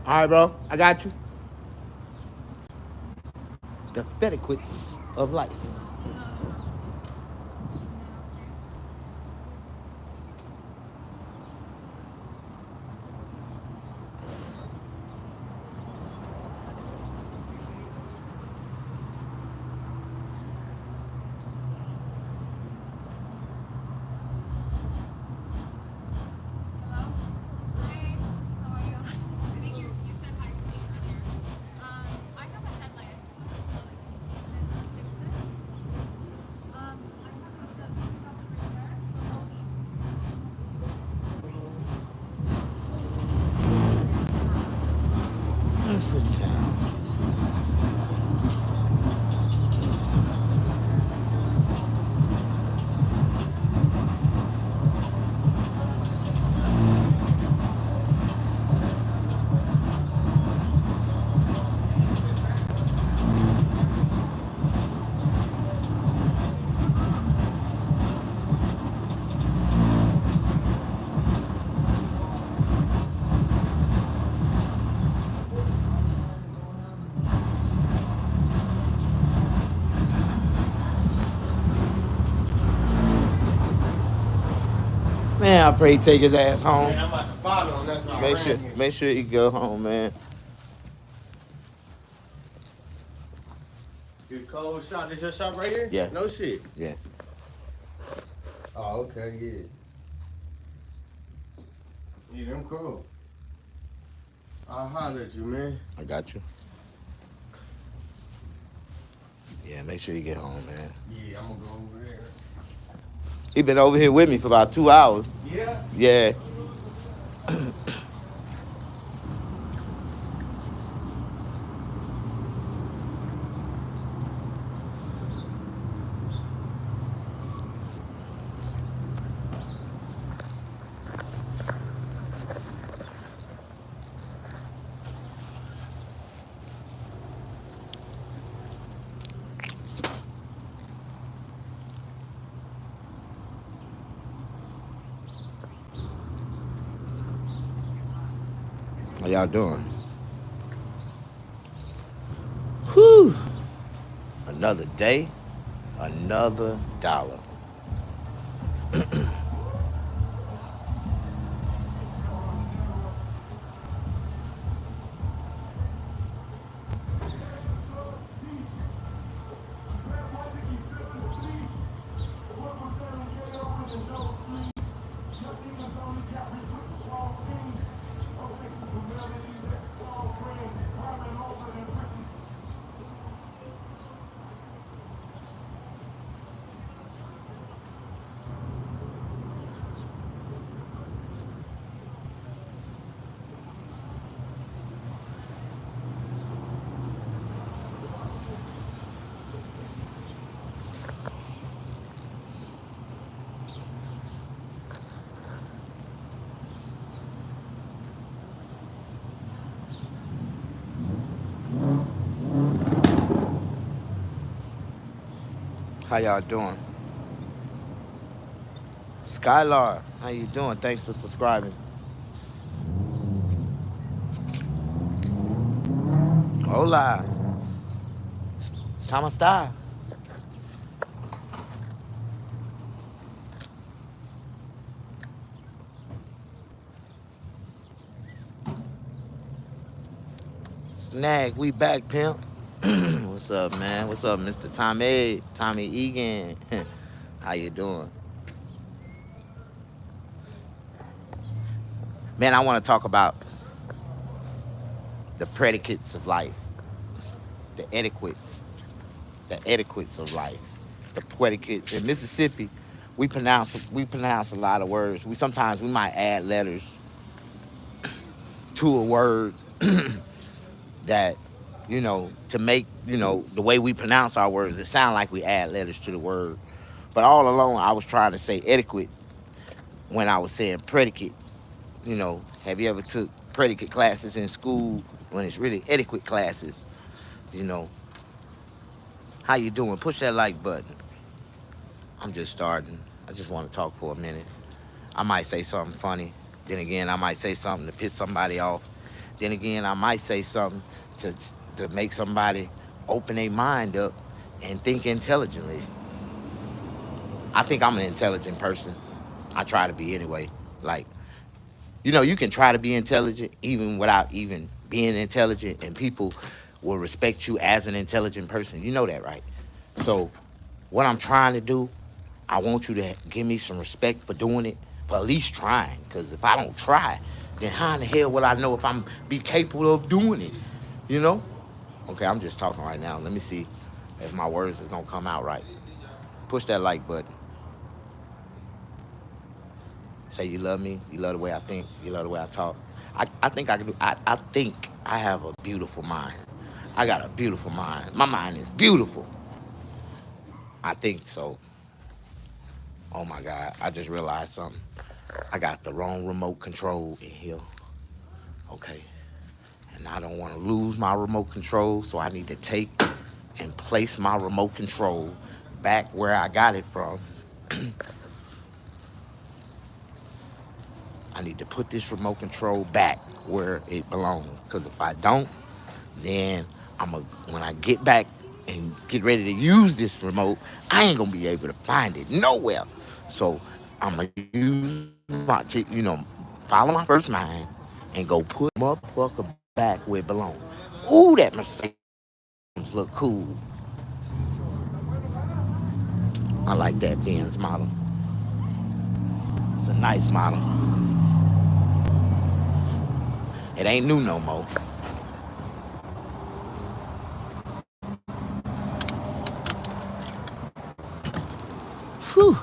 All right, bro. I got you. The Fetiquettes of life. Let's sit down. Man, I pray he take his ass home. Man, I'm about to follow him. That's why I Make ran sure, here. make sure you go home, man. You cold shop? This your shop right here? Yeah. No shit. Yeah. Oh, okay, yeah. Yeah, them cool. I'll holler at you, man. I got you. Yeah, make sure you get home, man. Yeah, I'm gonna go over there. He been over here with me for about 2 hours. Yeah? Yeah. How y'all doing? Whew. Another day, another dollar. How y'all doing? Skylar, how you doing? Thanks for subscribing. Hola. ¿Cómo está? Snag, we back, pimp. What's up, man? What's up, Mr. Tommy Egan? How you doing? Man, I want to talk about the predicates of life, the etiquettes of life, the predicates. In Mississippi, we pronounce a lot of words. We sometimes we might add letters to a word that, to make, the way we pronounce our words, it sound like we add letters to the word. But all along, I was trying to say etiquette when I was saying predicate. Have you ever took predicate classes in school when it's really etiquette classes? You know, how you doing? Push that like button. I'm just starting. I just want to talk for a minute. I might say something funny. Then again, I might say something to piss somebody off. Then again, I might say something to to make somebody open their mind up and think intelligently. I think I'm an intelligent person. I try to be anyway. Like, you can try to be intelligent even without even being intelligent, and people will respect you as an intelligent person. You know that, right? So, what I'm trying to do, I want you to give me some respect for doing it, for at least trying. Because if I don't try, then how in the hell will I know if I'm be capable of doing it? You know? Okay, I'm just talking right now. Let me see if my words is gonna come out right. Push that like button. Say you love me. You love the way I think. You love the way I talk. I think I can do. I think I have a beautiful mind. I got a beautiful mind. My mind is beautiful. I think so. Oh my God! I just realized something. I got the wrong remote control in here. Okay, and I don't want to lose my remote control, so I need to take and place my remote control back where I got it from. I need to put this remote control back where it belongs. Because if I don't, then when I get back and get ready to use this remote, I ain't gonna be able to find it nowhere. So I'm gonna use follow my first mind and go put motherfucker back where it belongs. Ooh, that Mercedes look cool. I like that Benz model. It's a nice model. It ain't new no more. Whew.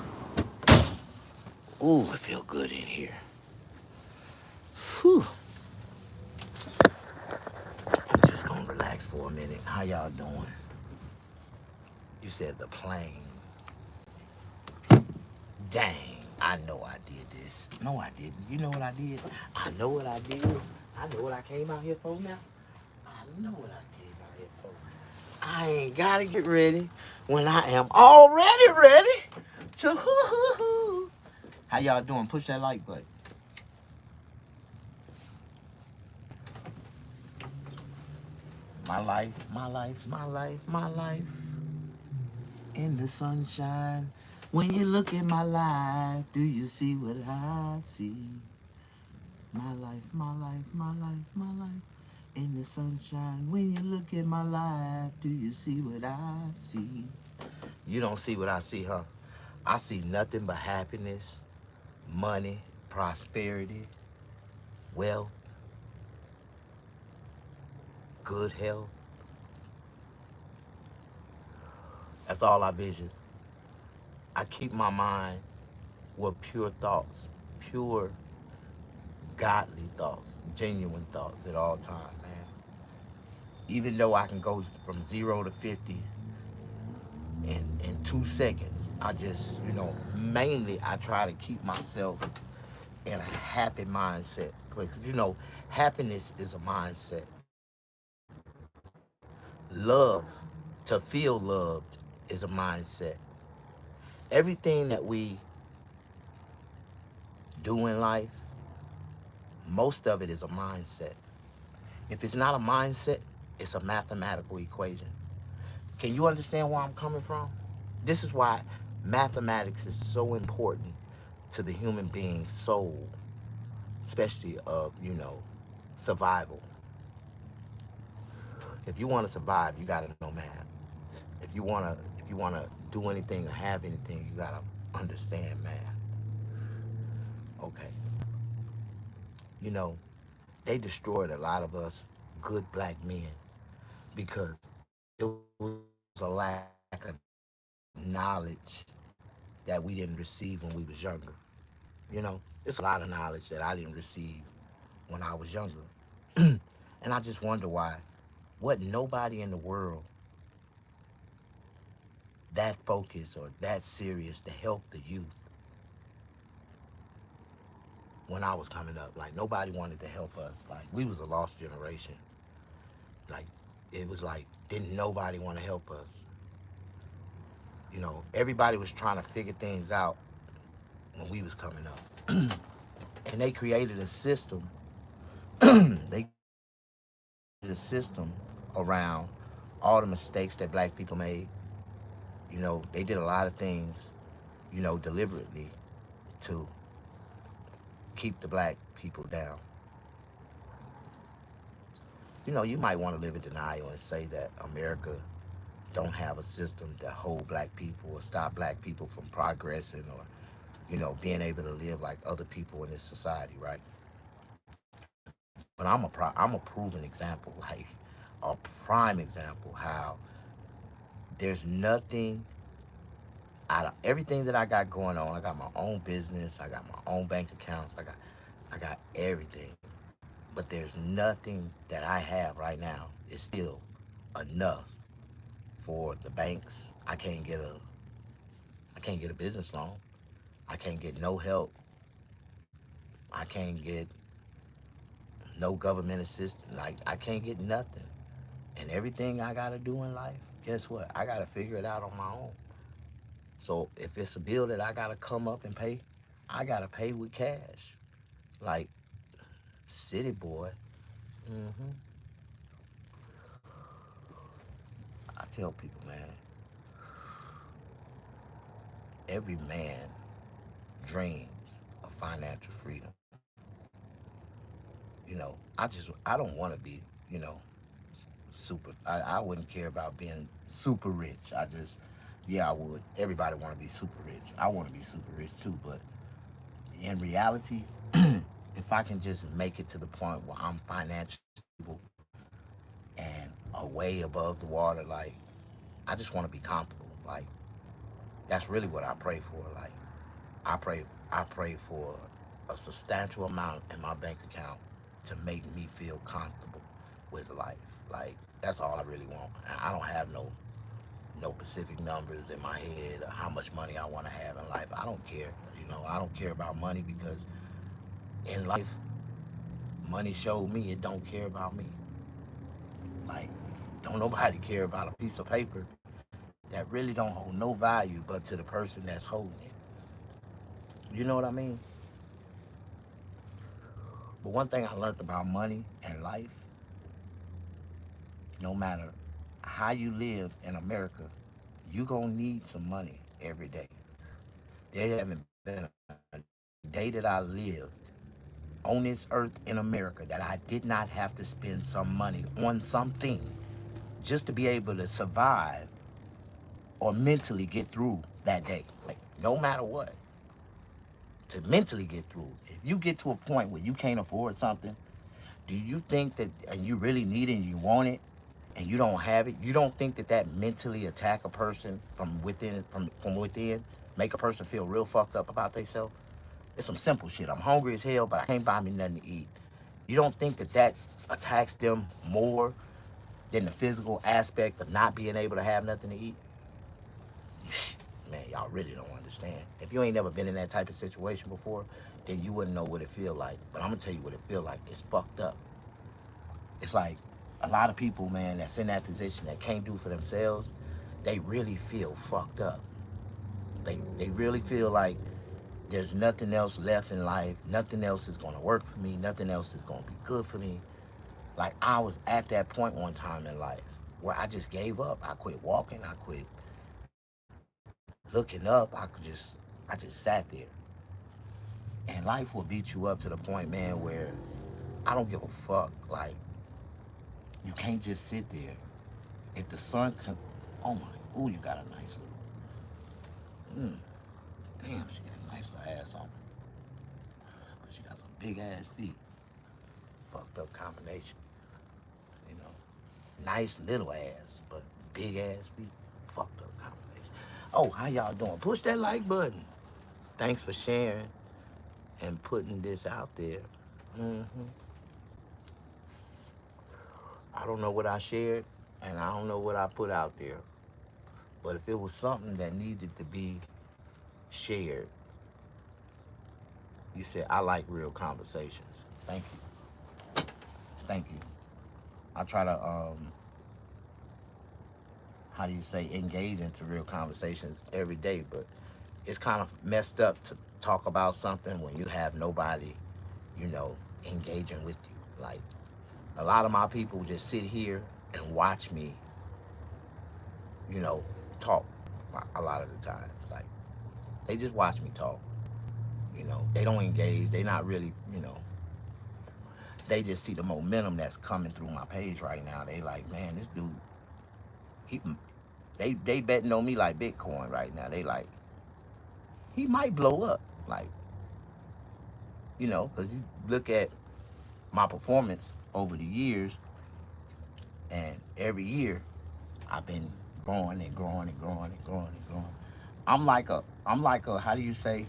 Ooh, it feel good in here. Whew. I'm just gonna relax for a minute. How y'all doing? You said the plane. Dang, I know I did this. No, I didn't. You know what I did? I know what I did. I know what I came out here for now. I know what I came out here for. I ain't gotta get ready when I am already ready to hoo-hoo-hoo. How y'all doing? Push that like button. My life, my life, my life, my life in the sunshine. When you look at my life, do you see what I see? My life, my life, my life, my life in the sunshine. When you look at my life, do you see what I see? You don't see what I see, huh? I see nothing but happiness, money, prosperity, wealth, good health. That's all I vision. I keep my mind with pure thoughts, pure godly thoughts, genuine thoughts at all times, man. Even though I can go from 0 to 50 in 2 seconds, I just, mainly I try to keep myself in a happy mindset. Because, happiness is a mindset. Love, to feel loved, is a mindset. Everything that we do in life, most of it is a mindset. If it's not a mindset, it's a mathematical equation. Can you understand where I'm coming from? This is why mathematics is so important to the human being's soul, especially of, survival. If you want to survive, you got to know math. If you want to do anything or have anything, you got to understand math. Okay. You know, they destroyed a lot of us good black men because it was a lack of knowledge that we didn't receive when we was younger. It's a lot of knowledge that I didn't receive when I was younger. And I just wonder why wasn't nobody in the world that focused or that serious to help the youth when I was coming up. Like, nobody wanted to help us. Like, we was a lost generation. Like, it was like, didn't nobody want to help us. Everybody was trying to figure things out when we was coming up. And they created a system. They created a a system around all the mistakes that black people made. They did a lot of things, deliberately to keep the black people down. You might want to live in denial and say that America don't have a system that hold black people or stop black people from progressing or, being able to live like other people in this society, right? But I'm a proven example, like a prime example how there's nothing out of everything that I got going on. I got my own business, I got my own bank accounts, I got everything. But there's nothing that I have right now is still enough for the banks. I can't get a business loan. I can't get no help. I can't get no government assistance. Like I can't get nothing. And everything I gotta do in life, guess what? I gotta figure it out on my own. So if it's a bill that I gotta come up and pay, I gotta pay with cash. Like city boy. hmm I tell people, man, every man dreams of financial freedom. I don't want to be, you know, super. I wouldn't care about being super rich. Yeah, I would. Everybody want to be super rich. I want to be super rich too. But in reality, if I can just make it to the point where I'm financially stable and way above the water, like I just want to be comfortable. Like that's really what I pray for. Like I pray for a substantial amount in my bank account to make me feel comfortable with life. Like that's all I really want. I don't have no specific numbers in my head or how much money I want to have in life. I don't care. I don't care about money because in life, money showed me it don't care about me. Like, don't nobody care about a piece of paper that really don't hold no value but to the person that's holding it. You know what I mean? But one thing I learned about money and life, no matter how you live in America, you gonna need some money every day. There haven't been a day that I lived on this earth in America that I did not have to spend some money on something just to be able to survive or mentally get through that day. Like, no matter what, to mentally get through. If you get to a point where you can't afford something, do you think that, and you really need it and you want it, and you don't have it, you don't think that mentally attack a person from within, make a person feel real fucked up about themselves? It's some simple shit. I'm hungry as hell, but I can't buy me nothing to eat. You don't think that attacks them more than the physical aspect of not being able to have nothing to eat? Man, y'all really don't understand. If you ain't never been in that type of situation before, then you wouldn't know what it feel like. But I'm gonna tell you what it feel like. It's fucked up. It's like a lot of people, man, that's in that position that can't do for themselves, they really feel fucked up. They really feel like there's nothing else left in life. Nothing else is gonna work for me. Nothing else is gonna be good for me. Like I was at that point one time in life where I just gave up. I quit walking. I quit looking up. I just sat there. And life will beat you up to the point, man, where I don't give a fuck. Like you can't just sit there. If the sun can, oh my, ooh, you got a nice damn, she got a nice little ass on. But she got some big ass feet. Fucked up combination, you know. Nice little ass, but big ass feet. Fucked up combination. Oh, how y'all doing? Push that like button. Thanks for sharing and putting this out there. hmm I don't know what I shared, and I don't know what I put out there. But if it was something that needed to be shared, you said I like real conversations. Thank you, thank you. I try to how do you say, engage into real conversations every day, but it's kind of messed up to talk about something when you have nobody, you know, engaging with you. Like A lot of my people just sit here and watch me, you know, talk a lot of the times. Like, they just watch me talk. You know, they don't engage. They not really, you know, they just see the momentum that's coming through my page right now. They like, man, this dude, he, they betting on me like Bitcoin right now. They like, he might blow up. Like, you know, because you look at my performance over the years, and every year I've been growing and growing and growing and growing and growing. I'm like a, how do you say?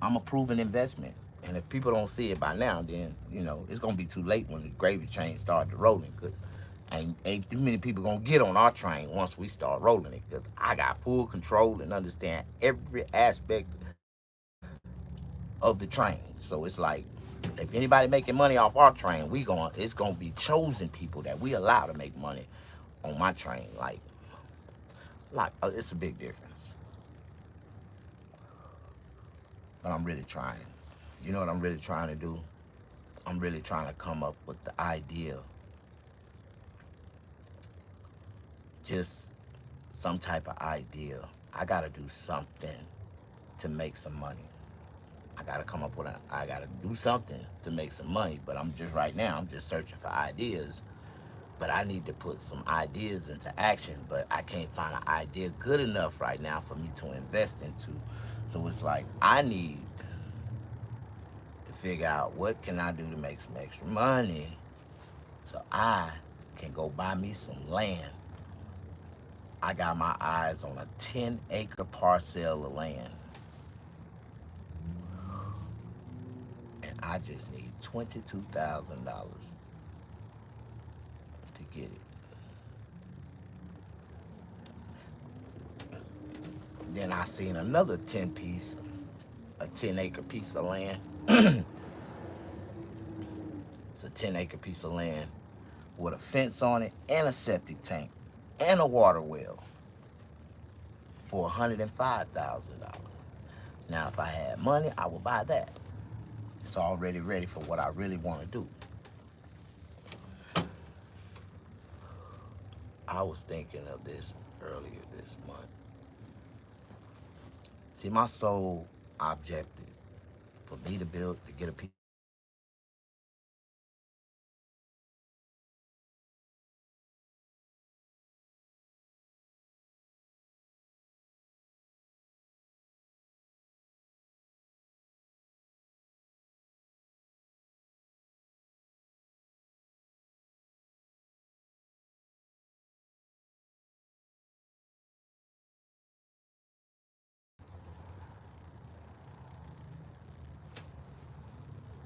I'm a proven investment. And if people don't see it by now, then you know it's gonna be too late when the gravy train start to rolling. Cause ain't too many people gonna get on our train once we start rolling it. Cause I got full control and understand every aspect of the train. So it's like, if anybody making money off our train, it's gonna be chosen people that we allow to make money on my train. It's a big difference. But I'm really trying. You know what I'm really trying to do? I'm really trying to come up with the idea, just some type of idea. I gotta do something to make some money. I gotta do something to make some money. But I'm just right now, I'm just searching for ideas. But I need to put some ideas into action. But I can't find an idea good enough right now for me to invest into. So it's like I need to figure out what can I do to make some extra money so I can go buy me some land. I got my eyes on a 10-acre parcel of land, and I just need $22,000 to get it. Then I seen another 10-acre piece of land. It's a 10-acre piece of land with a fence on it and a septic tank and a water well for $105,000. Now, if I had money, I would buy that. It's already ready for what I really want to do. I was thinking of this earlier this month. See, my sole objective for me to get a piece of land is to build a house.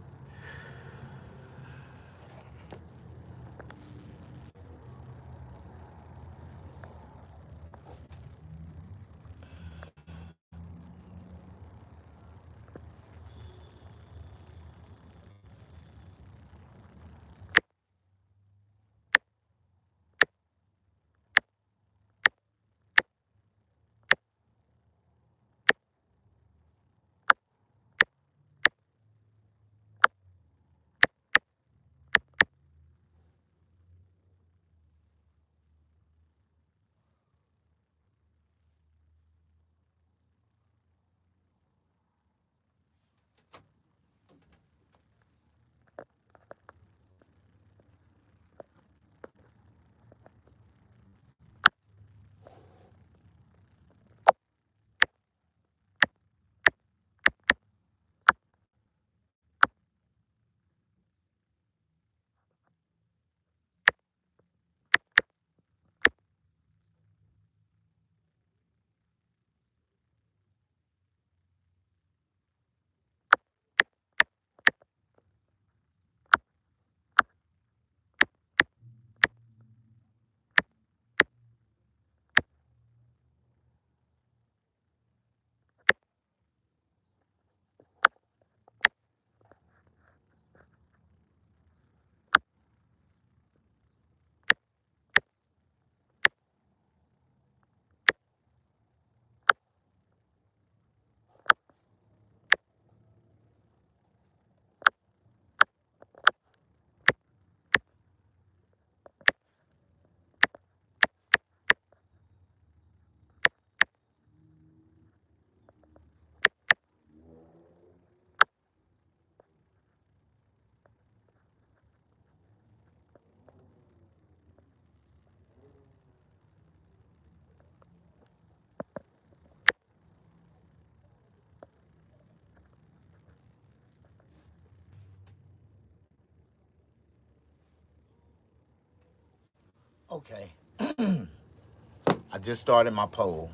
Okay, I just started my poll.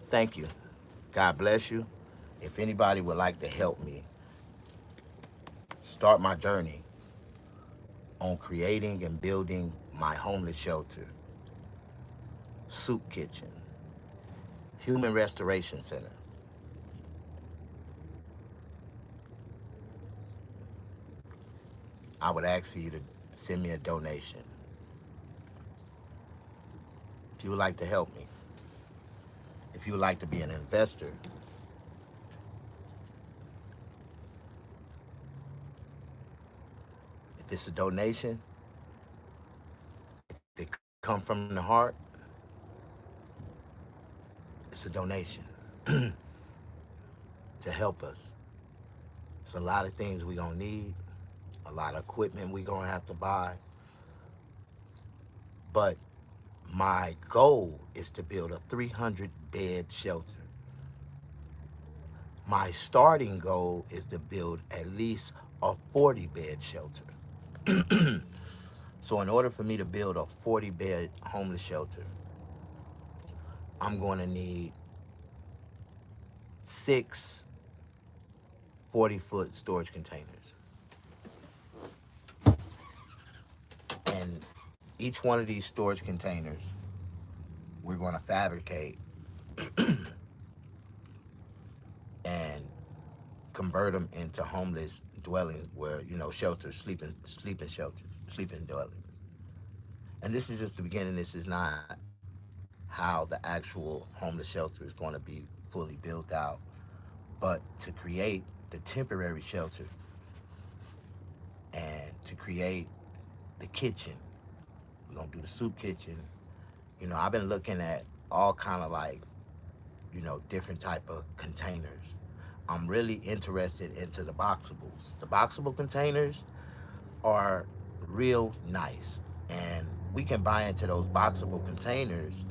Thank you. God bless you. If anybody would like to help me start my journey on creating and building my homeless shelter, soup kitchen, human restoration center, I would ask for you to send me a donation. If you would like to help me, if you would like to be an investor, if it's a donation, if it come from the heart, it's a donation to help us. It's a lot of things we gonna need, a lot of equipment we gonna have to buy. But my goal is to build a 300 bed shelter. My starting goal is to build at least a 40 bed shelter. So in order for me to build a 40 bed homeless shelter, I'm going to need 6 40-foot storage containers. And each one of these storage containers, we're going to fabricate and convert them into homeless dwellings where, shelters, sleeping shelters, sleeping dwellings. And this is just the beginning. This is not how the actual homeless shelter is going to be fully built out. But to create the temporary shelter and to create the kitchen, we're going to do the soup kitchen. I've been looking at all kind of like, different type of containers. I'm really interested into the boxables. The boxable containers are real nice, and we can buy into those boxable containers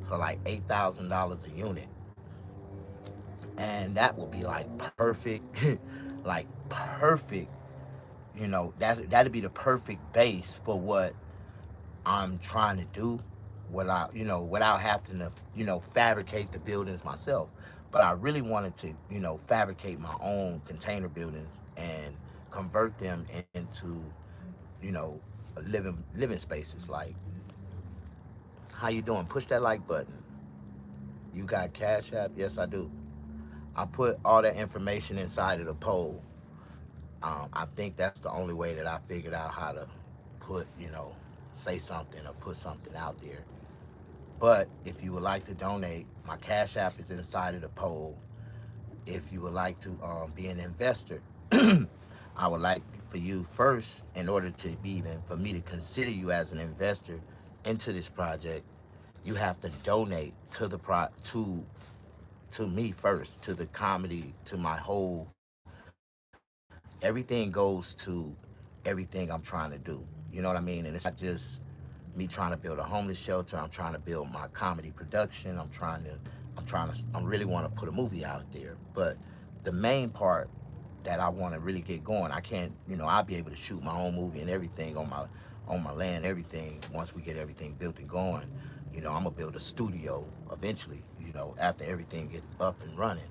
for like $8,000 a unit, and that will be like perfect, like perfect. That'd be the perfect base for what I'm trying to do, without having to, fabricate the buildings myself. But I really wanted to, fabricate my own container buildings and convert them into, you know, living spaces. Like, how you doing? Push that like button. You got Cash App? Yes, I do. I put all that information inside of the poll. I think that's the only way that I figured out how to put, say something or put something out there. But if you would like to donate, my Cash App is inside of the poll. If you would like to be an investor, I would like for you first, in order to be even for me to consider you as an investor into this project, you have to donate to the to me first, to the comedy, to my whole. Everything goes to everything I'm trying to do. You know what I mean? And it's not just me trying to build a homeless shelter. I'm trying to build my comedy production. I really want to put a movie out there. But the main part that I want to really get going, I can't, I'll be able to shoot my own movie and everything on my land, everything. Once we get everything built and going, I'm gonna build a studio eventually. After everything gets up and running.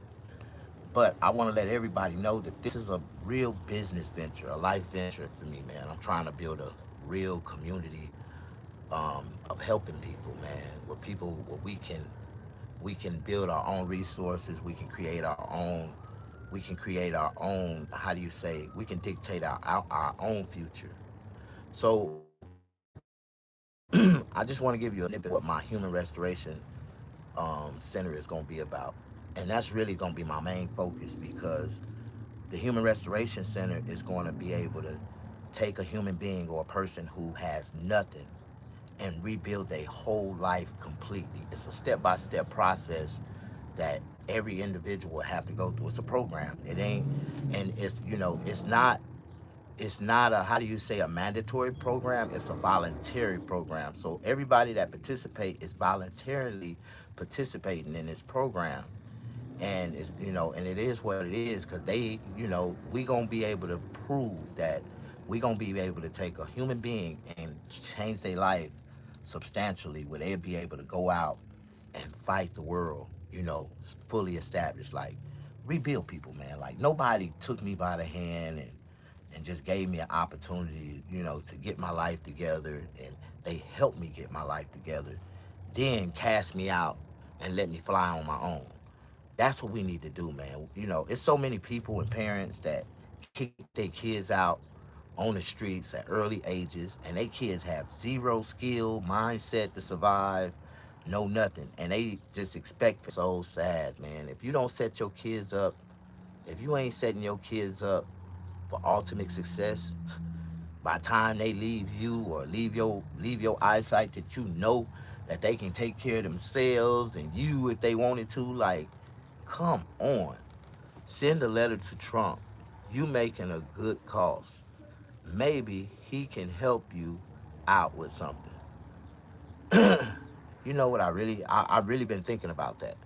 But I want to let everybody know that this is a real business venture, a life venture for me, man. I'm trying to build a real community of helping people, man. Where we can build our own resources. We can create our own. How do you say? We can dictate our own future. So I just want to give you a snippet of what my human restoration center is going to be about, and that's really going to be my main focus, because the Human Restoration Center is going to be able to take a human being or a person who has nothing and rebuild their whole life completely. It's a step-by-step process that every individual will have to go through. It's a program. It ain't, and it's not a, how do you say, a mandatory program. It's a voluntary program. So everybody that participate is voluntarily participating in this program. And it's, and it is what it is, because we gonna be able to prove that we gonna be able to take a human being and change their life substantially, where they'll be able to go out and fight the world, fully established, like rebuild people, man. Like nobody took me by the hand and just gave me an opportunity, to get my life together, and they helped me get my life together, then cast me out and let me fly on my own. That's what we need to do, man. It's so many people and parents that kick their kids out on the streets at early ages, and they kids have zero skill, mindset to survive, no nothing, and they just expect. So sad, man. If you don't set your kids up, if you ain't setting your kids up for ultimate success, by the time they leave you or leave your eyesight, that that they can take care of themselves and you if they wanted to, like, come on. Send a letter to Trump. You making a good cause. Maybe he can help you out with something. You know what, I really been thinking about that.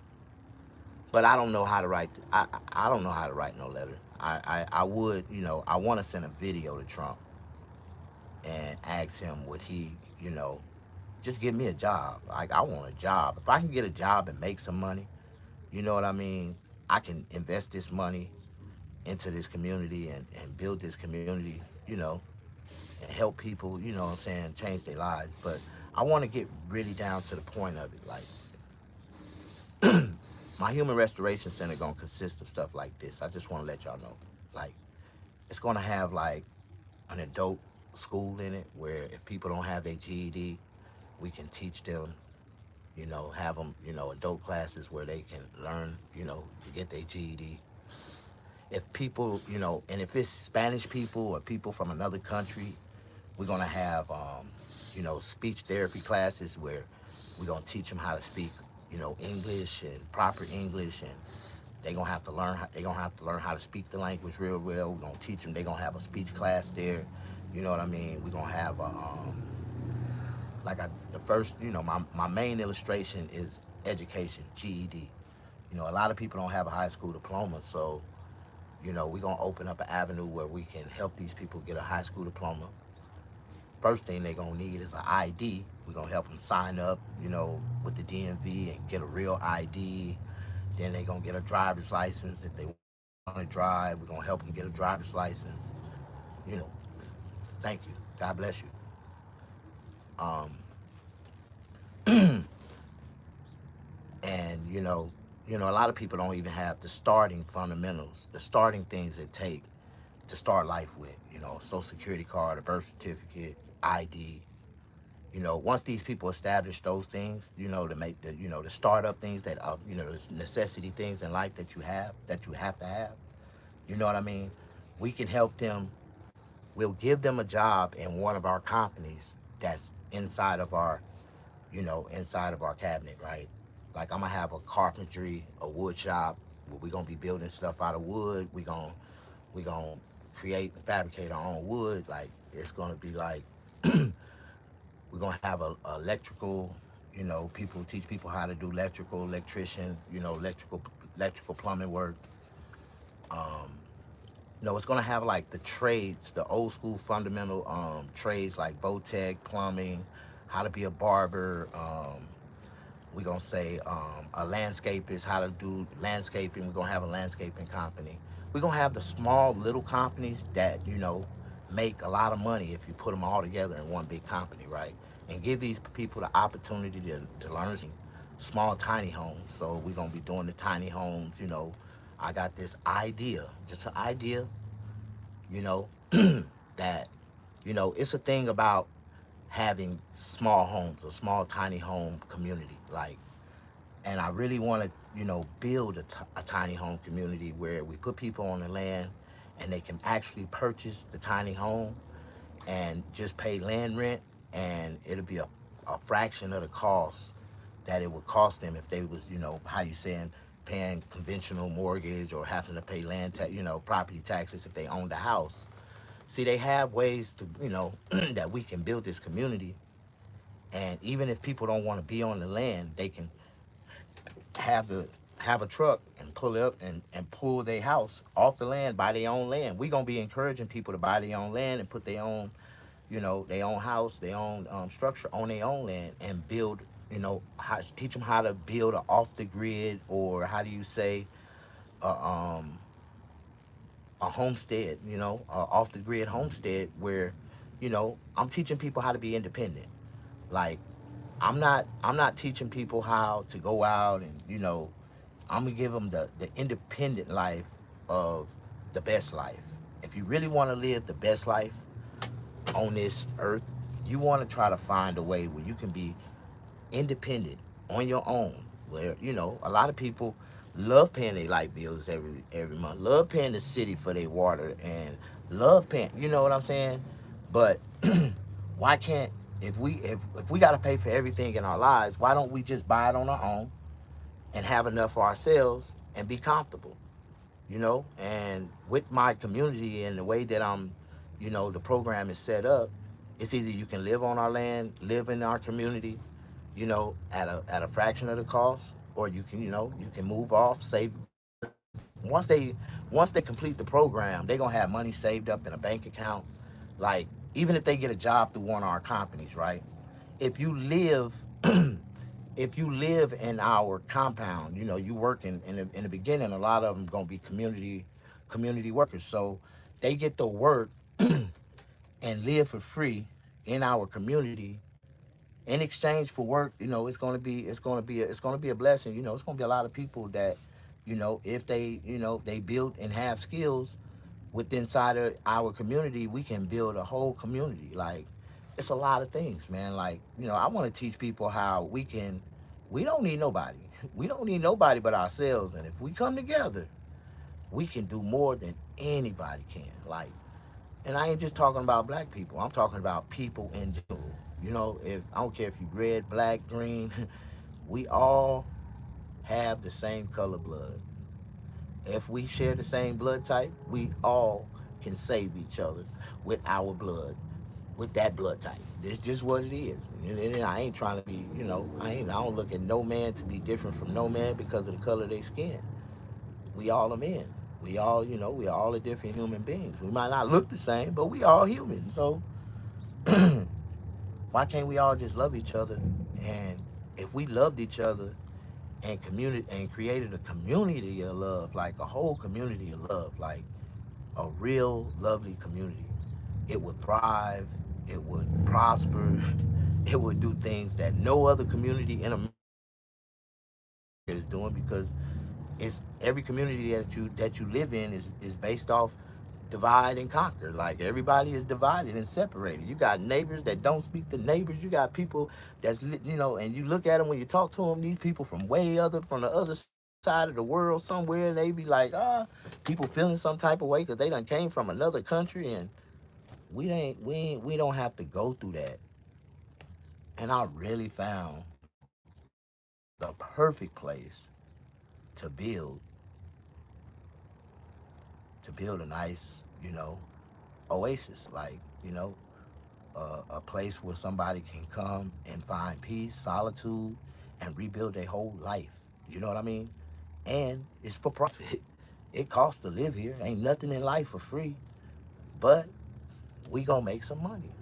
But I don't know how to write. I don't know how to write no letter. I would, I want to send a video to Trump and ask him, would he, just give me a job. Like, I want a job. If I can get a job and make some money, you know what I mean? I can invest this money into this community and build this community, and help people, what I'm saying, change their lives. But I want to get really down to the point of it. Like, my human restoration center gonna consist of stuff like this. I just want to let y'all know. Like, it's gonna have like an adult school in it, where if people don't have their GED, we can teach them, have them, adult classes where they can learn, to get their GED. If people, and if it's Spanish people or people from another country, we're gonna have, speech therapy classes where we're gonna teach them how to speak, English and proper English, and they gonna have to learn how to speak the language real well. We're gonna teach them. They're gonna have a speech class there. You know what I mean? We're gonna have the first, my main illustration is education, GED. A lot of people don't have a high school diploma, so we're gonna open up an avenue where we can help these people get a high school diploma. First thing they're gonna need is an ID. We're gonna help them sign up, with the DMV and get a real ID. Then they're gonna get a driver's license. If they want to drive, we're gonna help them get a driver's license. You know, thank you. God bless you. Um, and a lot of people don't even have the starting fundamentals, the starting things it take to start life with. A social security card, a birth certificate, ID. Once these people establish those things, to make the startup things that the necessity things in life that you have to have. You know what I mean? We can help them. We'll give them a job in one of our companies that's inside of our cabinet, right? Like, I'm gonna have a carpentry, a wood shop where we're gonna be building stuff out of wood. We gonna create and fabricate our own wood. Like, it's gonna be like we're gonna have a electrical, people teach people how to do electrician, electrical plumbing work. It's gonna have like the trades, the old school fundamental trades like Votech, plumbing, how to be a barber. We're gonna say a landscapist, how to do landscaping. We're gonna have a landscaping company. We're gonna have the small little companies that make a lot of money if you put them all together in one big company, right? And give these people the opportunity to learn small tiny homes. So we're gonna be doing the tiny homes. I got this idea, just an idea, you know, that, it's a thing about having small homes, a small tiny home community. Like, and I really want to, build a tiny home community where we put people on the land and they can actually purchase the tiny home and just pay land rent, and it'll be a fraction of the cost that it would cost them if they was, how you saying, paying conventional mortgage or having to pay property taxes if they owned a house. See, they have ways to, that we can build this community, and even if people don't want to be on the land, they can have a truck and pull up and pull their house off the land, buy their own land. We're gonna be encouraging people to buy their own land and put their own, their own house, their own structure on their own land and build, teach them how to build a off the grid, or how do you say, a, um, a homestead, a off the grid homestead where, I'm teaching people how to be independent. Like, I'm not teaching people how to go out and, I'm gonna give them the independent life of the best life. If you really want to live the best life on this earth, you want to try to find a way where you can be independent on your own. Where, a lot of people love paying their light bills every month, love paying the city for their water, and love paying, you know what I'm saying? But why can't, if we got to pay for everything in our lives, why don't we just buy it on our own and have enough for ourselves and be comfortable? And with my community and the way that the program is set up, it's either you can live on our land, live in our community, at a fraction of the cost, or you can move off, save. Once they complete the program, they're gonna have money saved up in a bank account. Like, even if they get a job through one of our companies, right? If you live if you live in our compound, you work in the beginning, a lot of them gonna be community workers. So they get to work and live for free in our community in exchange for work. It's gonna be a blessing. It's gonna be a lot of people that, if they build and have skills within inside of our community, we can build a whole community. Like, it's a lot of things, man. Like, I want to teach people how we don't need nobody. We don't need nobody but ourselves. And if we come together, we can do more than anybody can. Like, and I ain't just talking about black people. I'm talking about people in general. If I don't care if you red, black, green, we all have the same color blood. If we share the same blood type, we all can save each other with our blood, with that blood type. This just what it is. And I ain't trying to be, I don't look at no man to be different from no man because of the color of their skin. We all are men. We all, we all are different human beings. We might not look the same, but we all human. So why can't we all just love each other? And if we loved each other and community and created a community of love, like a whole community of love, like a real lovely community, it would thrive, it would prosper, it would do things that no other community in America is doing, because it's every community that you live in is based off divide and conquer. Like, everybody is divided and separated. You got neighbors that don't speak to neighbors. You got people and you look at them when you talk to them. These people from the other side of the world somewhere, and they be like, people feeling some type of way because they done came from another country, and we don't have to go through that. And I really found the perfect place to build a nice, oasis. Like, a place where somebody can come and find peace, solitude, and rebuild their whole life. You know what I mean? And it's for profit. It costs to live here. Ain't nothing in life for free, but we gonna make some money.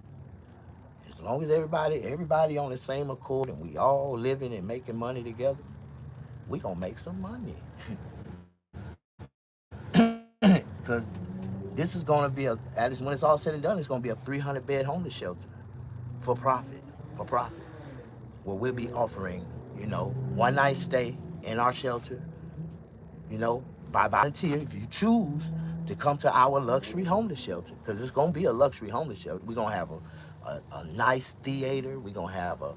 As long as everybody on the same accord and we all living and making money together, we gonna make some money. Because this is gonna be when it's all said and done, it's gonna be a 300-bed homeless shelter for profit. For profit. Where we'll be offering, one night stay in our shelter, by volunteer, if you choose to come to our luxury homeless shelter, because it's gonna be a luxury homeless shelter. We're gonna have a nice theater. We're gonna have a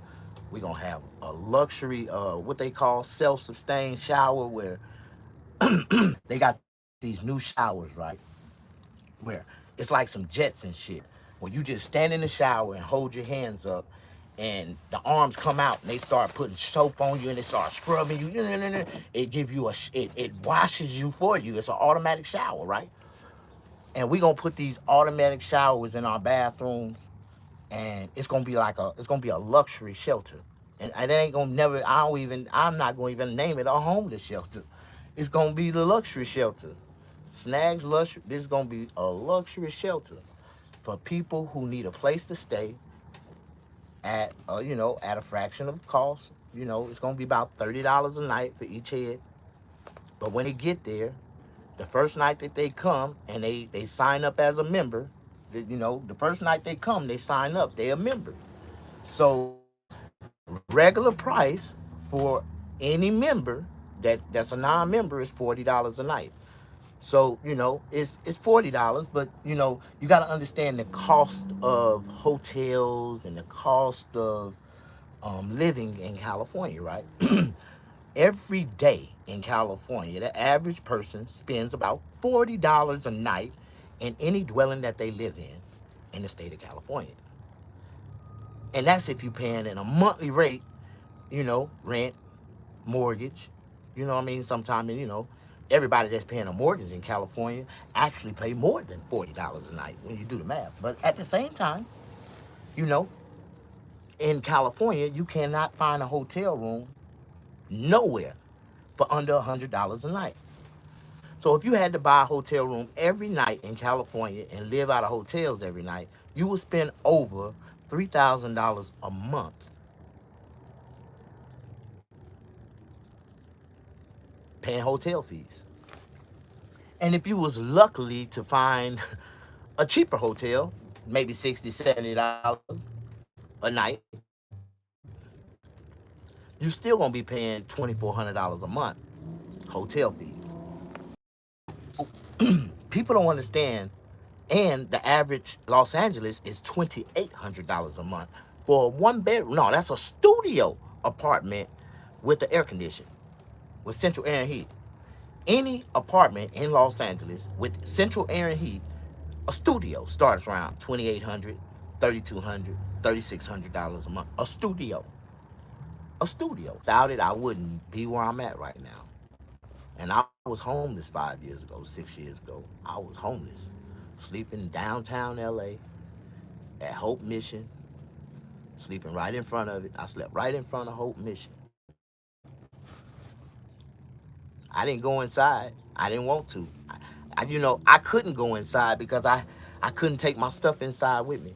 luxury, what they call self-sustained shower, where they got these new showers, right? Where it's like some jets and shit, where you just stand in the shower and hold your hands up, and the arms come out and they start putting soap on you and they start scrubbing you. It give you it washes you for you. It's an automatic shower, right? And we gonna put these automatic showers in our bathrooms, and it's gonna be a luxury shelter. And it ain't gonna never. I'm not gonna even name it a homeless shelter. It's gonna be the luxury shelter. Snags luxury. This is gonna be a luxury shelter for people who need a place to stay at at a fraction of the cost. It's gonna be about $30 a night for each head. But when they get there, the first night that they come and they sign up as a member, the first night they come, they sign up, they're a member. So regular price for any member that's a non-member is $40 a night. So it's $40, but you got to understand the cost of hotels and the cost of living in California, right? Every day in California, the average person spends about $40 a night in any dwelling that they live in the state of California. And that's if you're paying in a monthly rate, rent, mortgage. You know what I mean? Sometimes, everybody that's paying a mortgage in California actually pay more than $40 a night when you do the math. But at the same time, you know, in California, you cannot find a hotel room nowhere for under $100 a night. So if you had to buy a hotel room every night in California and live out of hotels every night, you would spend over $3,000 a month paying hotel fees. And if you was luckily to find a cheaper hotel, maybe $60, $70 a night, you still gonna be paying $2,400 a month hotel fees. People don't understand. And the average Los Angeles is $2,800 a month for a one bedroom. No, that's a studio apartment with the air conditioning, with central air and heat. Any apartment in Los Angeles with central air and heat, a studio starts around $2,800, $3,200, $3,600 a month. A studio. A studio. Without it, I wouldn't be where I'm at right now. And I was homeless 5 years ago, 6 years ago. I was homeless, sleeping downtown LA at Hope Mission, sleeping right in front of it. I slept right in front of Hope Mission. I didn't go inside. I didn't want to. I couldn't go inside because I couldn't take my stuff inside with me.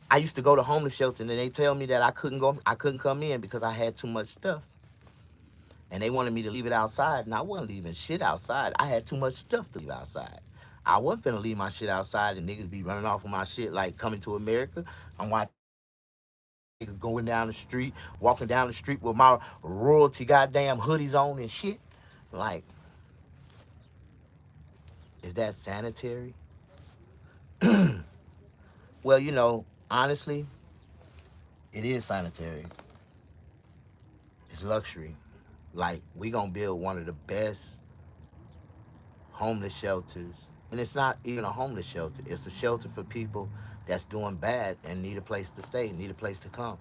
I used to go to homeless shelter and they tell me that I couldn't come in because I had too much stuff. And they wanted me to leave it outside, and I wasn't leaving shit outside. I had too much stuff to leave outside. I wasn't finna leave my shit outside and niggas be running off with my shit like Coming to America. I'm watching niggas going down the street, walking down the street with my royalty goddamn hoodies on and shit. Like, is that sanitary? Well, honestly, it is sanitary. It's luxury. Like, we gonna build one of the best homeless shelters. And it's not even a homeless shelter. It's a shelter for people that's doing bad and need a place to stay, need a place to come,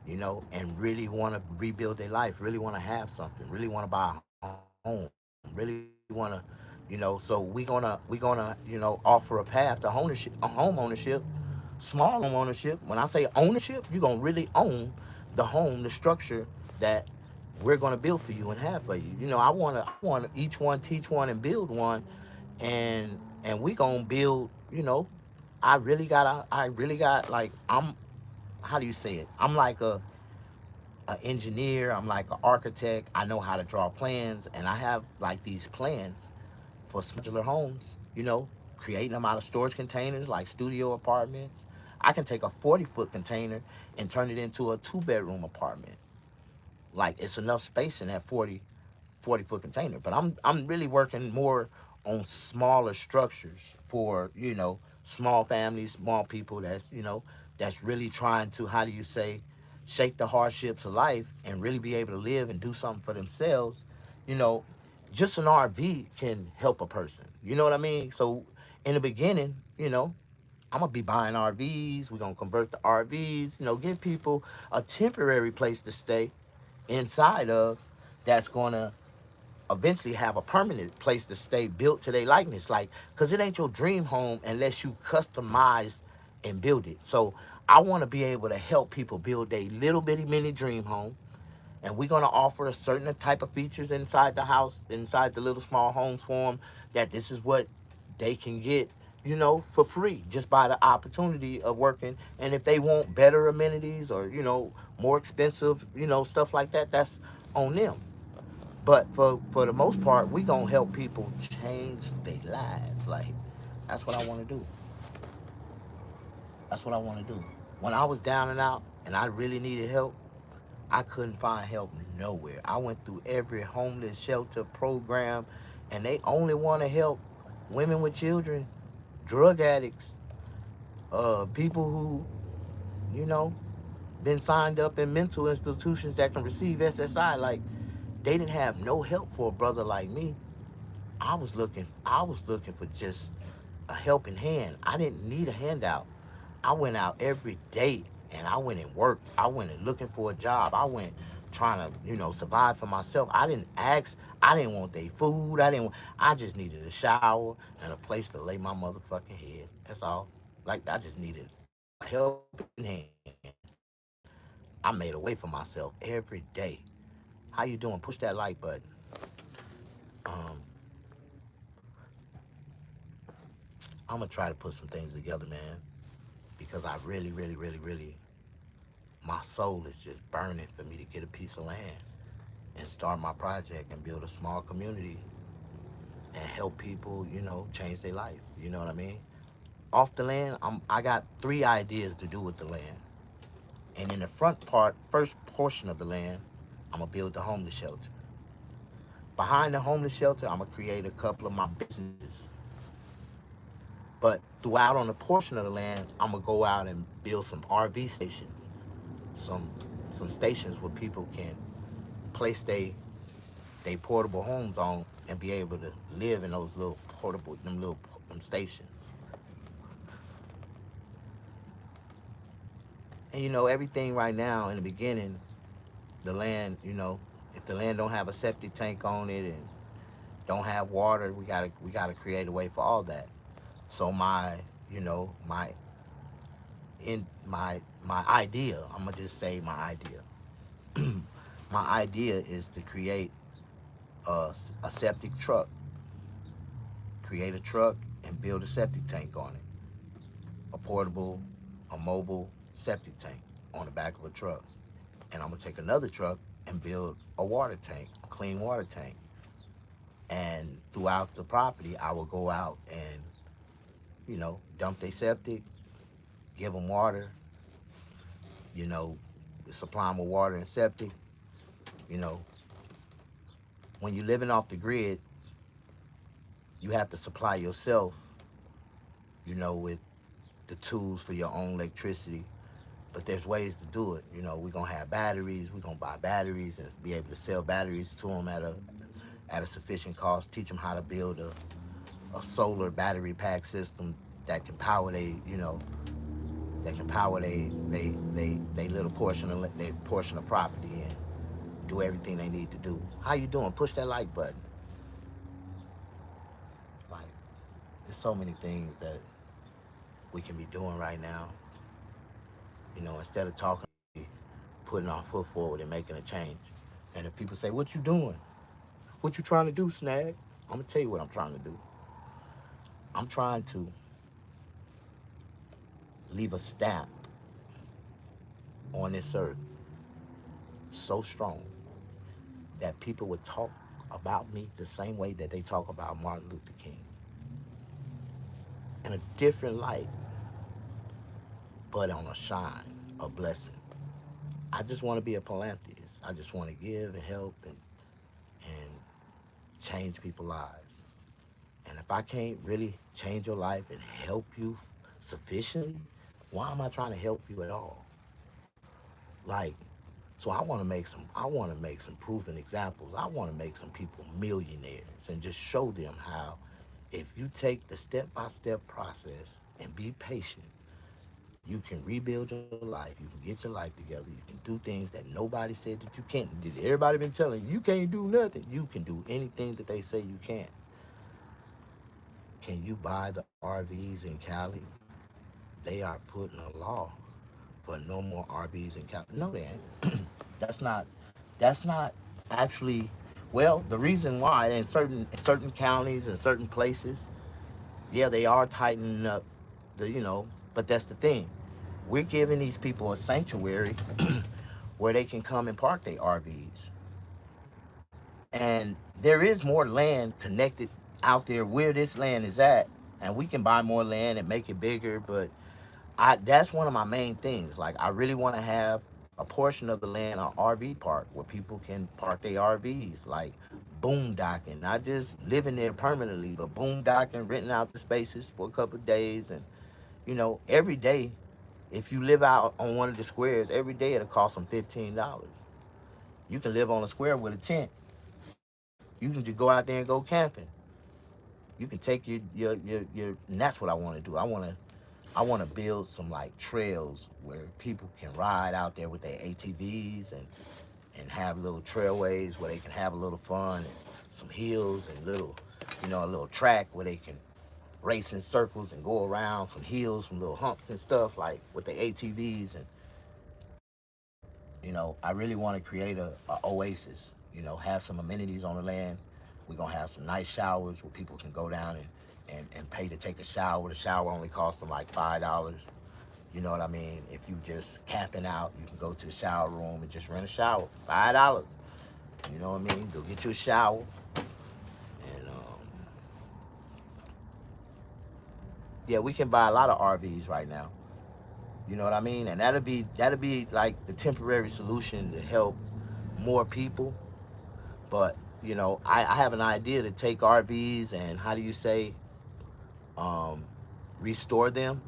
and really want to rebuild their life, really want to have something, really want to buy a home, really want to, so we gonna, offer a path to ownership, home ownership, small home ownership. When I say ownership, you're gonna really own the home, the structure that we're gonna build for you and have for you. I wanna each one teach one and build one, and we gonna build. I really got like I'm. How do you say it? I'm like a engineer. I'm like an architect. I know how to draw plans, and I have like these plans for modular homes. Creating them out of storage containers like studio apartments. I can take a 40-foot container and turn it into a two-bedroom apartment. Like, it's enough space in that 40-foot container. But I'm really working more on smaller structures for, small families, small people that's really trying to, how do you say, shake the hardships of life and really be able to live and do something for themselves. You know, just an RV can help a person. You know what I mean? So in the beginning, I'm gonna be buying RVs. We're gonna convert the RVs, give people a temporary place to stay inside of, that's gonna eventually have a permanent place to stay built to their likeness. Like, cause it ain't your dream home unless you customize and build it. So I wanna be able to help people build a little bitty mini dream home And we're going to offer a certain type of features inside the house, inside the little small homes for them, that this is what they can get, for free, just by the opportunity of working. And if they want better amenities or, more expensive, stuff like that, that's on them. But for the most part, we gonna help people change their lives. Like, that's what I want to do. That's what I want to do. When I was down and out and I really needed help, I couldn't find help nowhere. I went through every homeless shelter program, and they only want to help women with children, drug addicts, people who, you know, been signed up in mental institutions that can receive SSI. Like, they didn't have no help for a brother like me. I was looking for just a helping hand. I didn't need a handout. I went out every day and I went and worked. I went and looking for a job. I went trying to, survive for myself. I didn't ask. I didn't want their food. I just needed a shower and a place to lay my motherfucking head. That's all. Like, I just needed a helping hand. I made a way for myself every day. How you doing? Push that like button. Um, I'm gonna try to put some things together, man, because I really, really, really, really, my soul is just burning for me to get a piece of land and start my project and build a small community and help people, change their life. You know what I mean? Off the land, I got 3 ideas to do with the land. And in the first portion of the land, I'm gonna build the homeless shelter. Behind the homeless shelter, I'm gonna create a couple of my businesses. But throughout on the portion of the land, I'm gonna go out and build some RV stations, some some stations where people can place they portable homes on and be able to live in those little portable them stations. And everything right now in the beginning, the land, if the land don't have a septic tank on it and don't have water, we gotta create a way for all that. So you know, my my idea, I'm gonna just say my idea. My idea is to create a septic truck, create a truck and build a septic tank on it, a portable, a mobile septic tank on the back of a truck. And I'm gonna take another truck and build a water tank, a clean water tank. And throughout the property, I will go out and, dump their septic, give them water, you know, supply them with water and septic. You know, when you're living off the grid, you have to supply yourself, with the tools for your own electricity. But there's ways to do it. We're gonna have batteries. We're gonna buy batteries and be able to sell batteries to them at a sufficient cost. Teach them how to build a solar battery pack system that can power they little portion of property and do everything they need to do. How you doing? Push that like button. Like, there's so many things that we can be doing right now. Instead of talking, putting our foot forward and making a change. And if people say, "What you doing? What you trying to do, Snag?" I'm gonna tell you what I'm trying to do. I'm trying to leave a stamp on this earth so strong that people would talk about me the same way that they talk about Martin Luther King, in a different light, but on a shine, a blessing. I just want to be a philanthropist. I just want to give and help and change people's lives. And if I can't really change your life and help you sufficiently, why am I trying to help you at all? Like, so I want to make some proven examples. I want to make some people millionaires and just show them how, if you take the step-by-step process and be patient, you can rebuild your life. You can get your life together. You can do things that nobody said that you can't. Did everybody been telling you can't do nothing? You can do anything that they say you can't. Can you buy the RVs in Cali? They are putting a law for no more RVs in Cali. No, they ain't. That's not. That's not actually, well, the reason why in certain counties and certain places, yeah, they are tightening up the, but that's the thing. We're giving these people a sanctuary where they can come and park their RVs. And there is more land connected out there where this land is at, and we can buy more land and make it bigger. But that's one of my main things. Like, I really want to have a portion of the land, an RV park, where people can park their RVs, like boondocking, not just living there permanently, but boondocking, renting out the spaces for a couple of days. And every day, if you live out on one of the squares, every day it'll cost them $15. You can live on a square with a tent. You can just go out there and go camping. You can take your and that's what I want to do. I want to build some like trails where people can ride out there with their ATVs and have little trailways where they can have a little fun, and some hills and a little track where they can race in circles and go around some hills, some little humps and stuff like with the ATVs. And I really want to create a oasis. Have some amenities on the land. We're gonna have some nice showers where people can go down and pay to take a shower. The shower only costs them like $5. You know what I mean? If you just camping out, you can go to the shower room and just rent a shower for $5. You know what I mean? Go get you a shower, and yeah, we can buy a lot of RVs right now. You know what I mean? And that'll be like the temporary solution to help more people. But I have an idea to take RVs and, how do you say, um, restore them,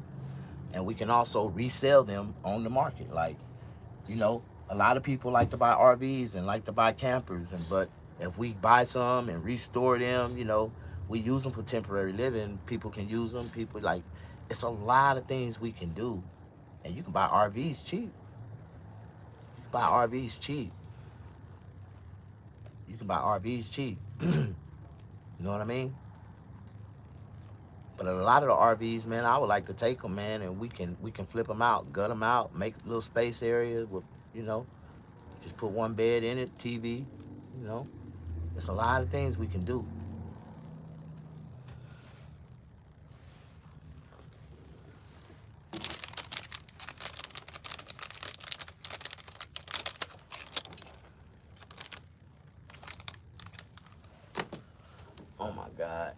and we can also resell them on the market. Like, a lot of people like to buy RVs and like to buy campers, but if we buy some and restore them, we use them for temporary living. People can use them. People like, it's a lot of things we can do, and you can buy RVs cheap. You can buy RVs cheap. You can buy RVs cheap. You know what I mean? But a lot of the RVs, man, I would like to take them, man, and we can flip them out, gut them out, make little space areas with, you know, just put one bed in it, TV. You know, there's a lot of things we can do. Oh my God.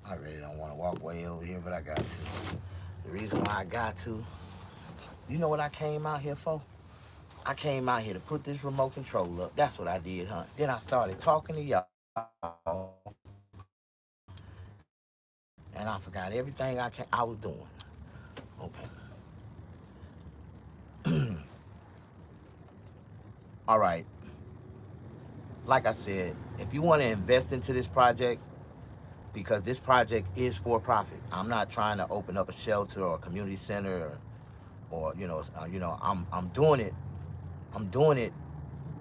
I really don't want to walk way over here, but I got to. The reason why I got to, you know what I came out here for? I came out here to put this remote control up. That's what I did, huh? Then I started talking to y'all, and I forgot everything I was doing. Okay. All right. Like I said, if you want to invest into this project, because this project is for profit. I'm not trying to open up a shelter or a community center, or I'm doing it. I'm doing it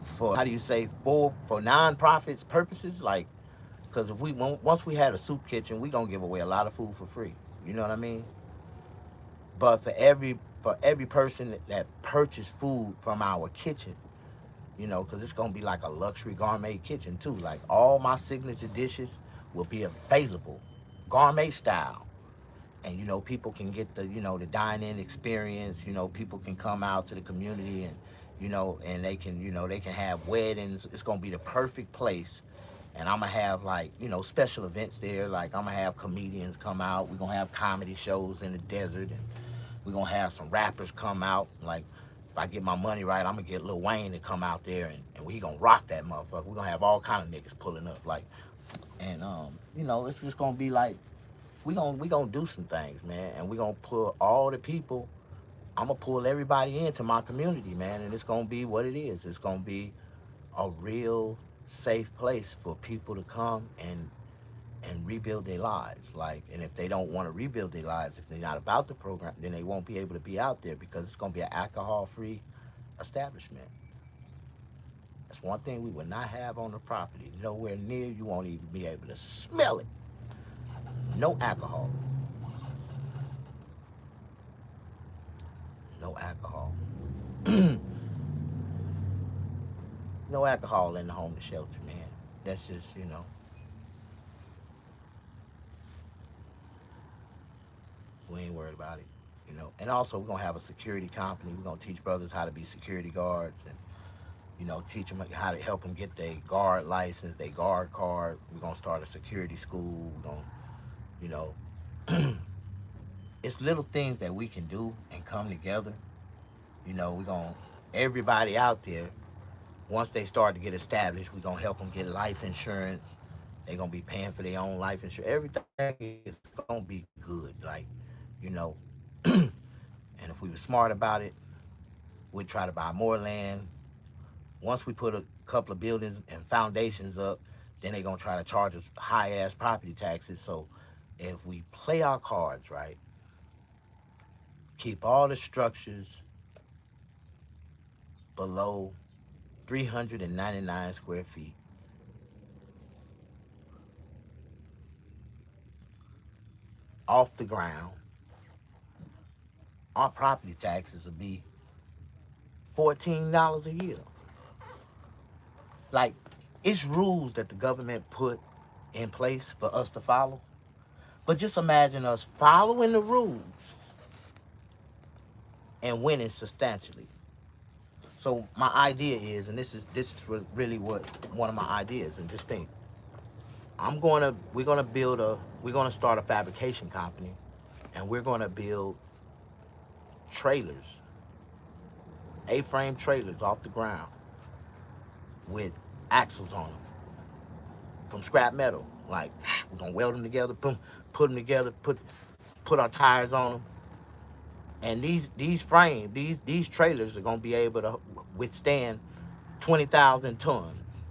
for, how do you say, for non-profits purposes. Like, because if once we had a soup kitchen, we gonna give away a lot of food for free. You know what I mean? But for every person that purchased food from our kitchen, because it's gonna be like a luxury gourmet kitchen too. Like, all my signature dishes will be available, gourmet style, and people can get the dine-in experience. People can come out to the community, and and they can have weddings. It's gonna be the perfect place. And I'm gonna have, like, special events there. Like, I'm gonna have comedians come out. We're gonna have comedy shows in the desert, and we're gonna have some rappers come out. Like, if I get my money right, I'm gonna get Lil Wayne to come out there, and we gonna rock that motherfucker. We're gonna have all kind of niggas pulling up, like, and it's just gonna be like, we gonna do some things, man, and we gonna pull all the people. I'm gonna pull everybody into my community, man, and it's gonna be what it is. It's gonna be a real safe place for people to come and rebuild their lives. Like, and if they don't want to rebuild their lives, if they're not about the program, then they won't be able to be out there, because it's gonna be an alcohol-free establishment. That's one thing we will not have on the property. Nowhere near. You won't even be able to smell it. No alcohol. No alcohol. No alcohol in the homeless shelter, man. That's just, we ain't worried about it. And also, we're going to have a security company. We're going to teach brothers how to be security guards and, teach them how to help them get their guard license, their guard card. We're going to start a security school. We're going to, you know, it's little things that we can do and come together. We're going to, everybody out there, once they start to get established, we're going to help them get life insurance. They're going to be paying for their own life insurance. Everything is going to be good. Like, you know, and if we were smart about it, we'd try to buy more land. Once we put a couple of buildings and foundations up, then they're going to try to charge us high-ass property taxes. So if we play our cards right, keep all the structures below 399 square feet, off the ground, our property taxes will be $14 a year. Like, it's rules that the government put in place for us to follow. But just imagine us following the rules and winning substantially. So my idea is, and this is really what one of my ideas, and just think, we're gonna start a fabrication company, and we're gonna build trailers, A-frame trailers off the ground with axles on them from scrap metal. Like, we're gonna weld them together, boom, put them together, put our tires on them, and these trailers are gonna be able to withstand 20,000 tons,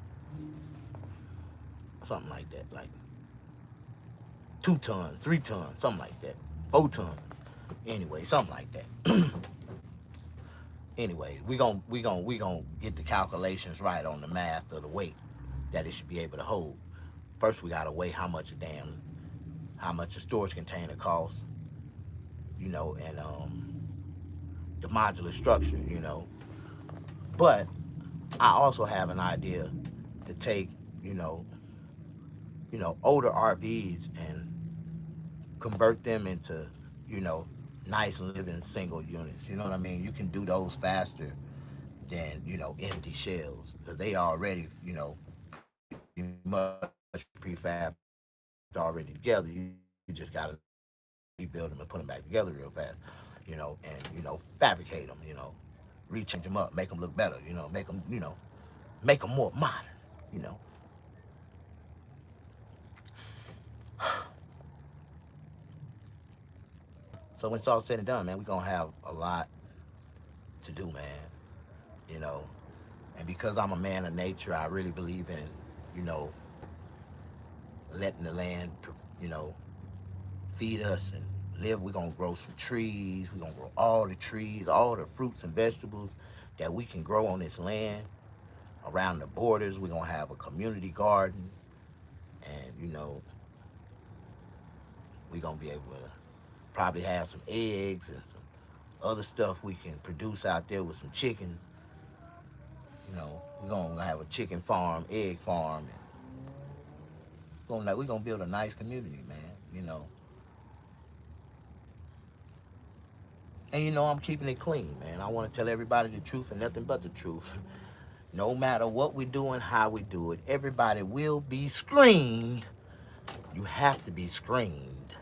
something like that, like 2 tons, 3 tons, something like that, 4 tons. Anyway, something like that. Anyway, we gonna get the calculations right on the math of the weight that it should be able to hold. First, we gotta weigh how much a storage container costs, and the modular structure. But I also have an idea to take, you know, older RVs and convert them into, you know, nice living single units. You know what I mean? You can do those faster than, empty shells, because they already, pretty much prefab already together. You just gotta rebuild them and put them back together real fast, and fabricate them, rechange them up, make them look better, make them more modern, you know. So when it's all said and done, man, we're gonna have a lot to do, man. You know, and because I'm a man of nature, I really believe in, you know, letting the land, you know, feed us and live. We're gonna grow some trees. We're gonna grow all the trees, all the fruits and vegetables that we can grow on this land. Around the borders, we're gonna have a community garden, and we're gonna be able to probably have some eggs and some other stuff we can produce out there with some chickens. We're gonna have a chicken farm, egg farm, and we're gonna build a nice community, man. And I'm keeping it clean, man. I want to tell everybody the truth and nothing but the truth. No matter what we do and how we do it, everybody will be screened. You have to be screened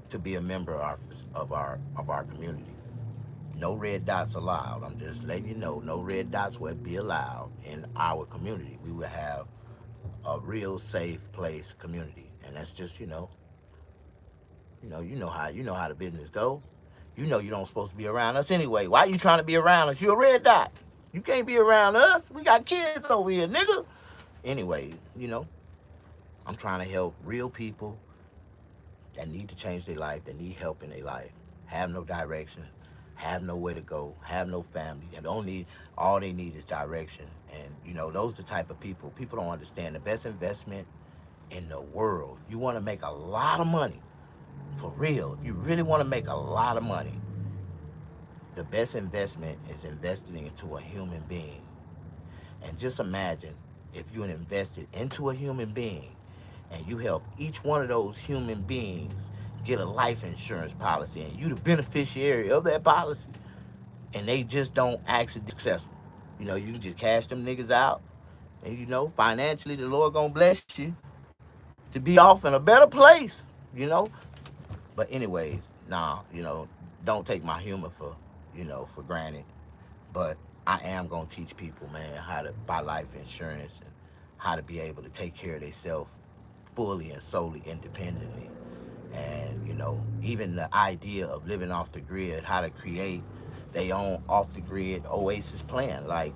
to be a member of our community. No red dots allowed. I'm just letting you know, no red dots will be allowed in our community. We will have a real safe place community, and that's just you know how the business go. You don't supposed to be around us anyway. Why you trying to be around us? You a red dot. You can't be around us. We got kids over here, nigga. Anyway, I'm trying to help real people that need to change their life, that need help in their life, have no direction, have nowhere to go, have no family, and don't need all they need is direction. And those are the type of people. People don't understand the best investment in the world. You want to make a lot of money, for real. If you really want to make a lot of money, the best investment is investing into a human being. And just imagine if you invested into a human being and you help each one of those human beings get a life insurance policy and you the beneficiary of that policy and they just don't actually successful. You can just cash them niggas out and financially the Lord gonna bless you to be off in a better place, you know. But anyways, nah, don't take my humor for granted. But I am gonna teach people, man, how to buy life insurance and how to be able to take care of themselves fully and solely independently. And even the idea of living off the grid, how to create their own off the grid oasis plan. Like,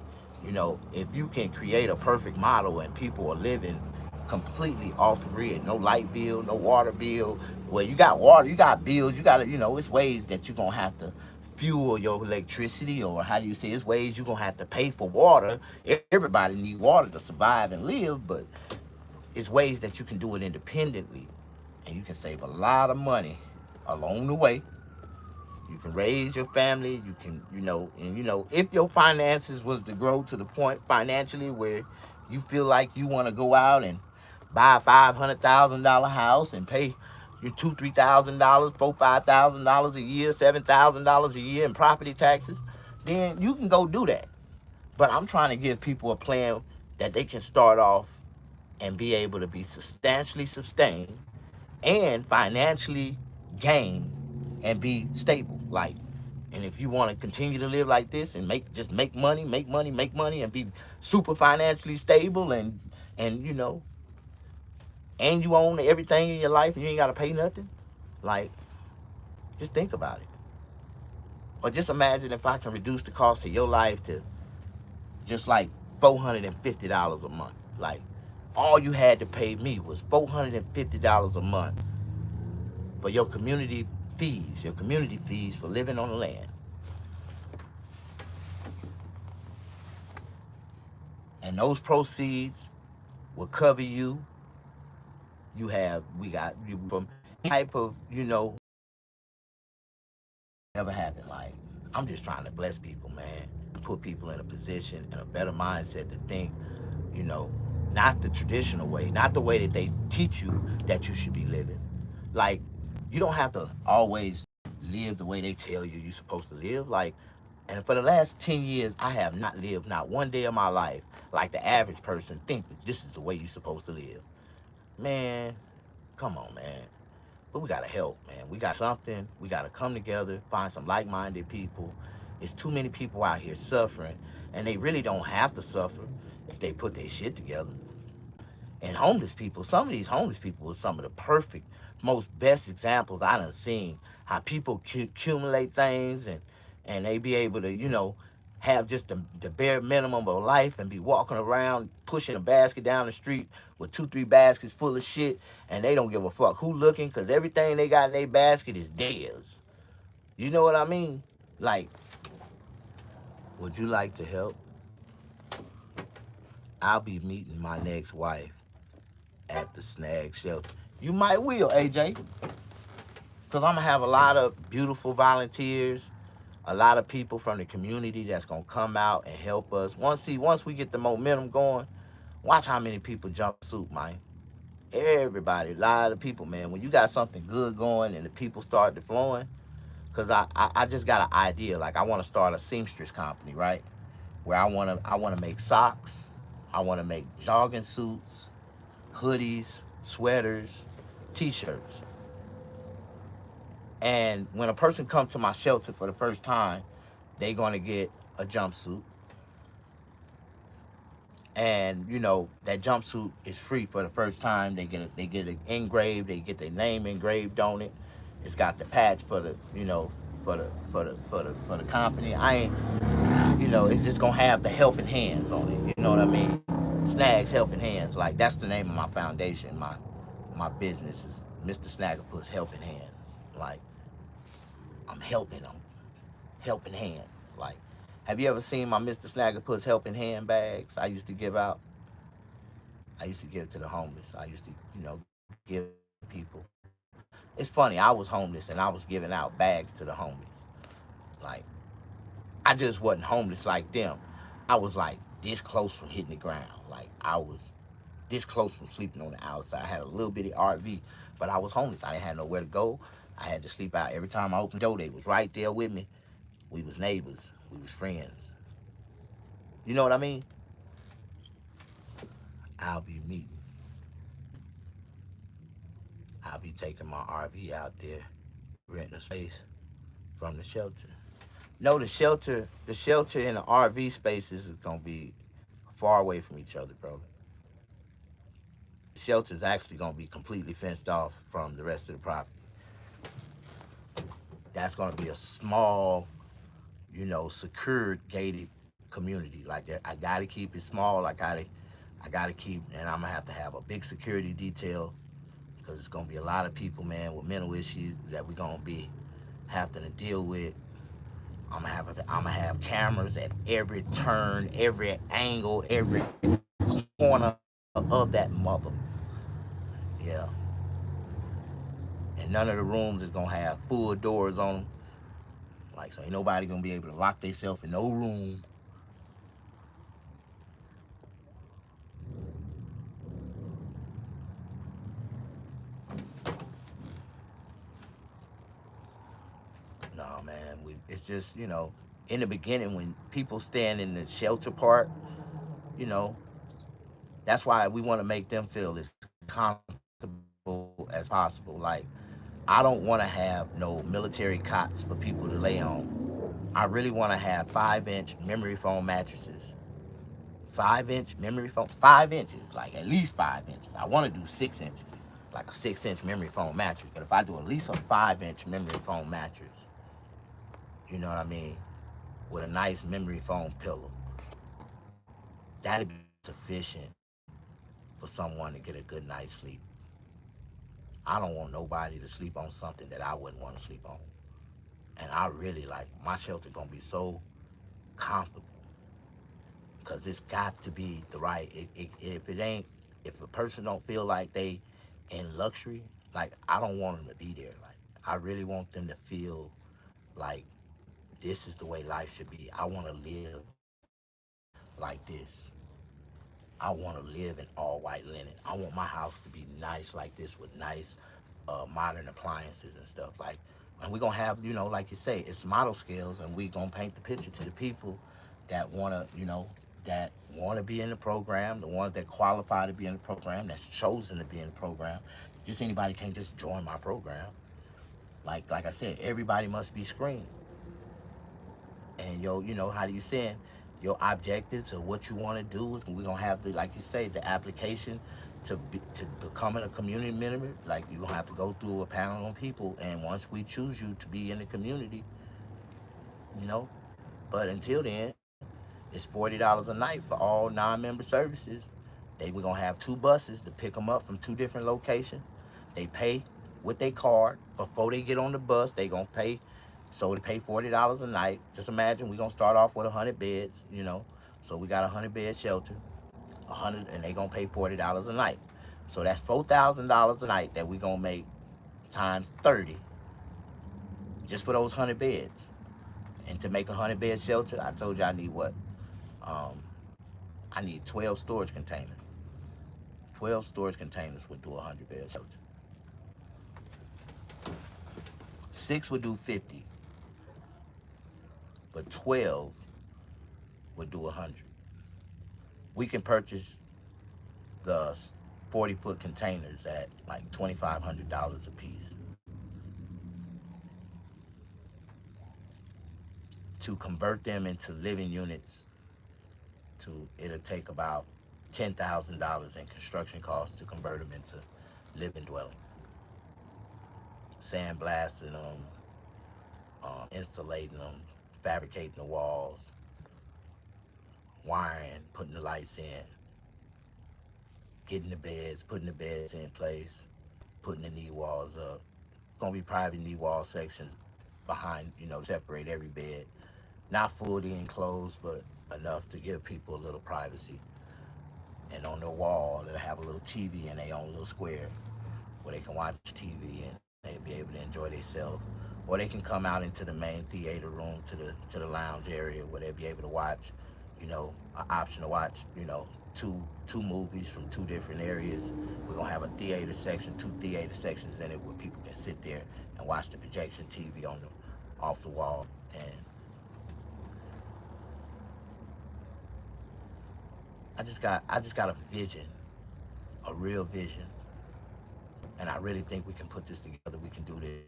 if you can create a perfect model and people are living completely off the grid, no light bill, no water bill. Well, you got water, you got bills, you got to, it's ways that you're gonna have to fuel your electricity, or how do you say, it's ways you're gonna have to pay for water. Everybody need water to survive and live, but it's ways that you can do it independently, and you can save a lot of money along the way. You can raise your family. You can, if your finances was to grow to the point financially where you feel like you want to go out and buy a $500,000 house and pay your $2,000, $3,000, $4,000, $5,000 a year, $7,000 a year in property taxes, then you can go do that. But I'm trying to give people a plan that they can start off and be able to be substantially sustained and financially gain and be stable. Like, and if you want to continue to live like this and make money, and be super financially stable, and and you own everything in your life and you ain't gotta pay nothing, like, just think about it. Or just imagine if I can reduce the cost of your life to just like $450 a month. Like, all you had to pay me was $450 a month for your community fees for living on the land. And those proceeds will cover you. We got you from type of, never happened. Like, I'm just trying to bless people, man. Put people in a position and a better mindset to think, you know, not the traditional way, not the way that they teach you that you should be living. Like, you don't have to always live the way they tell you you're supposed to live. Like, and for the last 10 years, I have not lived not one day of my life like the average person think that this is the way you're supposed to live. Man, come on, man. But we gotta help, man. We got something. We gotta come together, find some like-minded people. There's too many people out here suffering, and they really don't have to suffer if they put their shit together. And homeless people, some of these homeless people are some of the perfect, most best examples I done seen. How people accumulate things and they be able to, have just the bare minimum of life and be walking around pushing a basket down the street with 2, 3 baskets full of shit, and they don't give a fuck who looking, because everything they got in their basket is theirs. You know what I mean? Like, would you like to help? I'll be meeting my next wife at the Snag shelter. You might will, AJ, because I'm going to have a lot of beautiful volunteers, a lot of people from the community that's going to come out and help us. Once we get the momentum going, watch how many people jump suit, man. Everybody, a lot of people, man. When you got something good going and the people start to flowing, because I just got an idea. Like, I want to start a seamstress company, right? Where I want to make socks, I want to make jogging suits, hoodies, sweaters, t-shirts. And when a person comes to my shelter for the first time, they're gonna get a jumpsuit. And that jumpsuit is free for the first time. They get it engraved, they get their name engraved on it. It's got the patch for the for the company. I ain't it's just gonna have the helping hands on it. You know what I mean? Snags Helping Hands. Like, that's the name of my foundation. My business is MrSnaggapuss Helping Hands. Like, I'm helping them. helping hands. Like, have you ever seen my MrSnaggapuss helping hand bags I used to give out? I used to give to the homeless. I used to, give people. It's funny. I was homeless and I was giving out bags to the homeless. Like, I just wasn't homeless like them. I was like this close from hitting the ground. Like, I was this close from sleeping on the outside. I had a little bitty RV, but I was homeless. I didn't have nowhere to go. I had to sleep out. Every time I opened the door, they was right there with me. We was neighbors. We was friends. You know what I mean? I'll be meeting. I'll be taking my RV out there, renting a space from the shelter. No, the shelter and the RV spaces is gonna be far away from each other, bro. The shelter is actually gonna be completely fenced off from the rest of the property. That's gonna be a small, secured, gated community. Like that, I gotta keep it small. I gotta keep, and I'm gonna have to have a big security detail because it's gonna be a lot of people, man, with mental issues that we're gonna be having to deal with. I'm gonna have cameras at every turn, every angle, every corner of that mother. Yeah. And none of the rooms is gonna have full doors on them. Like, so ain't nobody gonna be able to lock themselves in no room. No, man. It's just, in the beginning when people stand in the shelter part, you know, that's why we want to make them feel as comfortable as possible. Like, I don't want to have no military cots for people to lay on. I really want to have 5-inch memory foam mattresses. 5-inch memory foam, 5 inches, like at least 5 inches. I want to do 6 inches, like a 6-inch memory foam mattress. But if I do at least a 5-inch memory foam mattress, you know what I mean, with a nice memory foam pillow, that'd be sufficient for someone to get a good night's sleep. I don't want nobody to sleep on something that I wouldn't want to sleep on. And I really like my shelter gonna be so comfortable because it's got to be the right. If it ain't, if a person don't feel like they in luxury, like I don't want them to be there. Like I really want them to feel like this is the way life should be. I want to live like this. I want to live in all white linen. I want my house to be nice like this with nice, modern appliances and stuff. Like, and we're gonna have, like you say, it's model scales, and we gonna paint the picture to the people that wanna be in the program, the ones that qualify to be in the program, that's chosen to be in the program. Just anybody can't just join my program. Like I said, everybody must be screened. And how do you say your objectives of what you want to do is we're gonna have the, like you say, the application to becoming a community member. Like you're gonna have to go through a panel of people, and once we choose you to be in the community, you know. But until then, it's $40 a night for all non-member services. We're gonna have two buses to pick them up from two different locations. They pay with their card before they get on the bus. They gonna pay, so they pay $40 a night. Just imagine we're gonna start off with 100 beds. So we got 100 bed shelter, 100, and they gonna pay $40 a night. So that's $4,000 a night that we gonna make times 30 just for those 100 beds. And to make a 100 bed shelter, I told you I need what? Um, I need 12 storage containers. 12 storage containers would do a 100 bed shelter. Six would do 50, but 12 would do 100. We can purchase the 40-foot containers at like $2,500 a piece. To convert them into living units, it'll take about $10,000 in construction costs to convert them into living dwelling. Sandblasting them, insulating them, fabricating the walls, wiring, putting the lights in, getting the beds, putting the beds in place, putting the knee walls up. Gonna be private knee wall sections behind, to separate every bed. Not fully enclosed, but enough to give people a little privacy. And on their wall, they'll have a little TV in their own little square where they can watch TV and they'll be able to enjoy themselves. Or they can come out into the main theater room to the lounge area where they'll be able to watch, an option to watch, two movies from two different areas. We're gonna have a theater section, two theater sections in it where people can sit there and watch the projection TV off the wall. And I just got a vision, a real vision, and I really think we can put this together. We can do this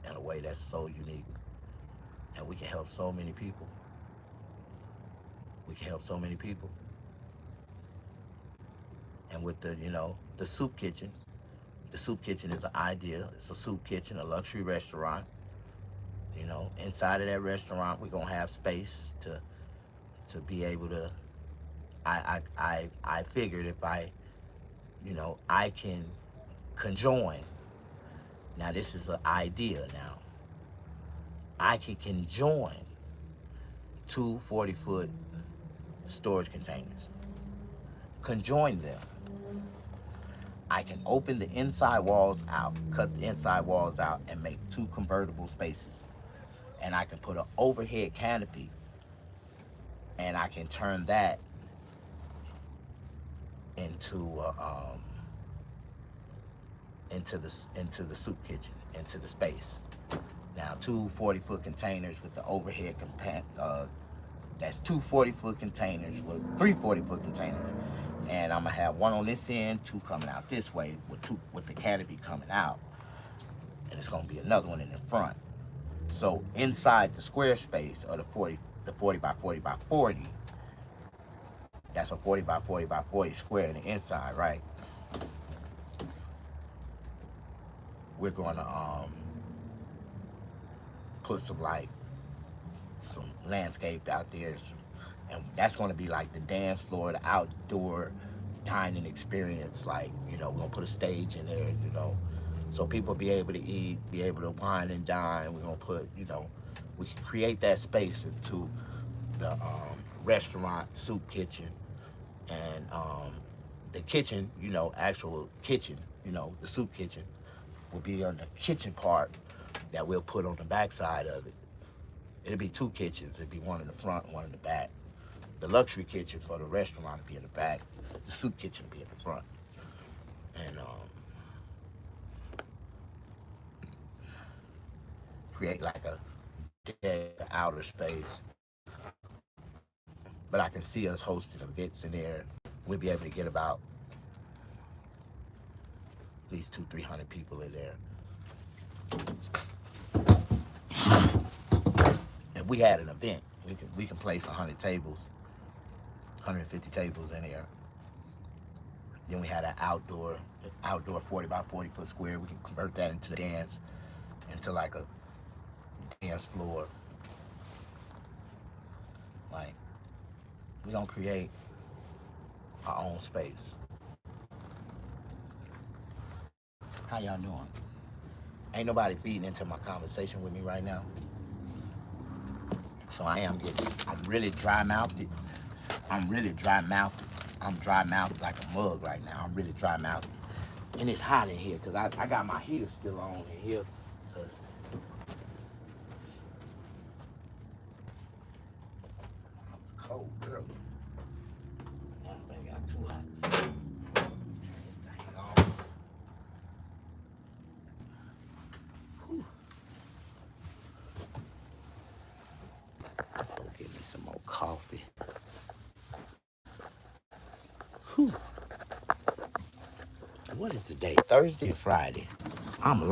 in a way that's so unique, and we can help so many people. We can help so many people. And with the soup kitchen, the soup kitchen is an idea. It's a soup kitchen, a luxury restaurant. Inside of that restaurant, we're gonna have space to be able to. I figured if I can conjoin. Now this is an idea. Now I can conjoin two 40-foot storage containers. Conjoin them. I can open the inside walls out, cut the inside walls out, and make two convertible spaces. And I can put an overhead canopy, and I can turn that into into the soup kitchen, into the space. Now, two 40-foot containers with the overhead that's two 40-foot containers with three 40-foot containers. And I'm gonna have one on this end, two coming out this way with the canopy coming out. And it's gonna be another one in the front. So inside the square space of the 40 by 40 by 40, that's a 40 by 40 by 40 square in the inside, right? We're gonna put some landscaped out there, and that's gonna be like the dance floor, the outdoor dining experience. Like, we're gonna put a stage in there, so people be able to eat, be able to wine and dine. We're gonna put, we can create that space into the restaurant, soup kitchen, and the kitchen, actual kitchen, the soup kitchen will be on the kitchen part that we'll put on the back side of it. It'll be two kitchens. It'll be one in the front and one in the back. The luxury kitchen for the restaurant will be in the back. The soup kitchen will be in the front. And create like a dead outer space. But I can see us hosting events in there. We'll be able to get about at least 200-300 people in there. If we had an event, we can place 100 tables, 150 tables in here. Then we had an outdoor 40 by 40 foot square. We can convert that into like a dance floor. Like, we gonna create our own space. How y'all doing? Ain't nobody feeding into my conversation with me right now. So I'm really dry mouthed. I'm dry mouthed like a mug right now. I'm really dry mouthed. And it's hot in here because I got my heater still on in here. Cause I was cold earlier. Now this thing got too hot. Turn this thing off. Whew. Go get me some more coffee. Whew. What is the day? Thursday or Friday? I'm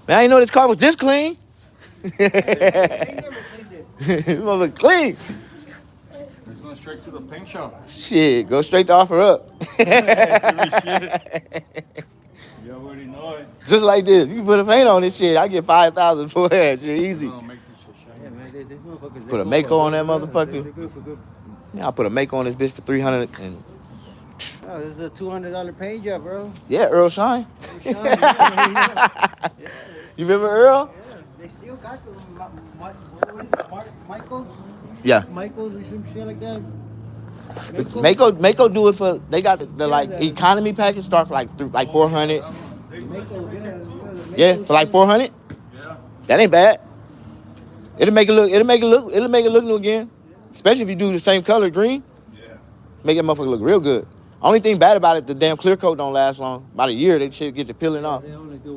man, I didn't know this car was this clean. It was clean. going straight to the paint shop. Shit, go straight to offer up. Shit. You already know it. Just like this. You put a paint on this shit, I get 5,000 for that shit. We're Easy. gonna make this shit Yeah, shiny. man, these motherfuckers, they Put a go Mako for on good. that They're motherfucker. good for good. Yeah, I put a Mako on this bitch for 300 and Oh, this is a $200 paint job, bro. yeah, Earl Shine. Earl You Shine, yeah. Yeah, remember Earl? yeah. They still got the, what is it, Michael? Yeah. Michaels or some shit like that. But Mako? Mako do it for they got the Yeah, like economy package start for like 400. the Makos, yeah, the Yeah, Makos for like shit. 400. Yeah. That ain't bad. It'll make it look new again. Especially if you do the same color green. Yeah. Make that motherfucker look real good. Only thing bad about it, the damn clear coat don't last long. About a year, they shit get to peeling Yeah, off. they only do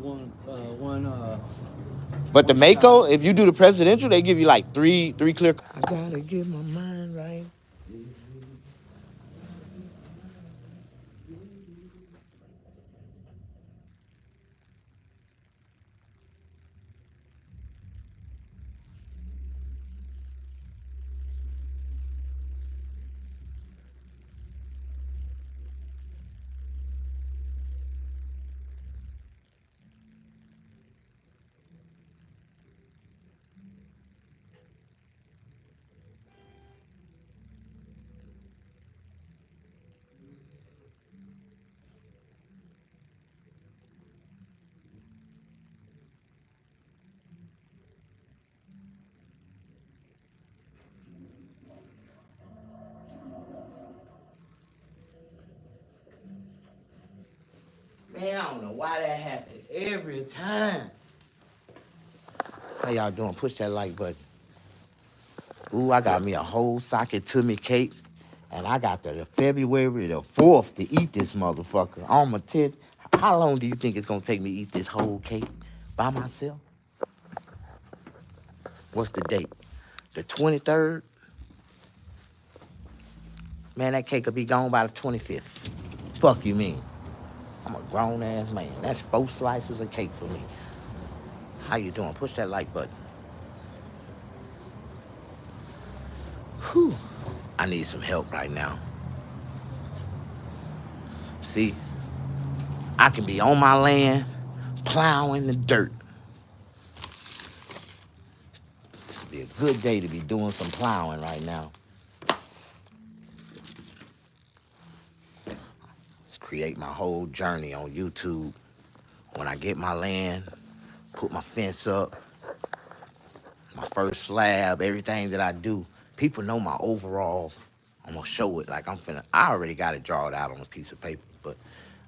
But the one shot. Mako, if you do the presidential, they give you like three clear. I gotta get my mind right. Man, I don't know why that happened every time. How y'all doing? Push that like button. Ooh, I got me a whole socket to me cake. And I got the February the 4th to eat this motherfucker on my tit. How long do you think it's gonna take me to eat this whole cake by myself? What's the date? The 23rd? Man, that cake will be gone by the 25th. Fuck you mean? I'm a grown ass man. That's 4 slices of cake for me. How you doing? Push that like button. Whew. I need some help right now. See, I can be on my land, plowing the dirt. This would be a good day to be doing some plowing right now. Create my whole journey on YouTube. When I get my land, put my fence up, my first slab, everything that I do. People know my overall. I'm gonna show it like I already got it drawn out on a piece of paper, but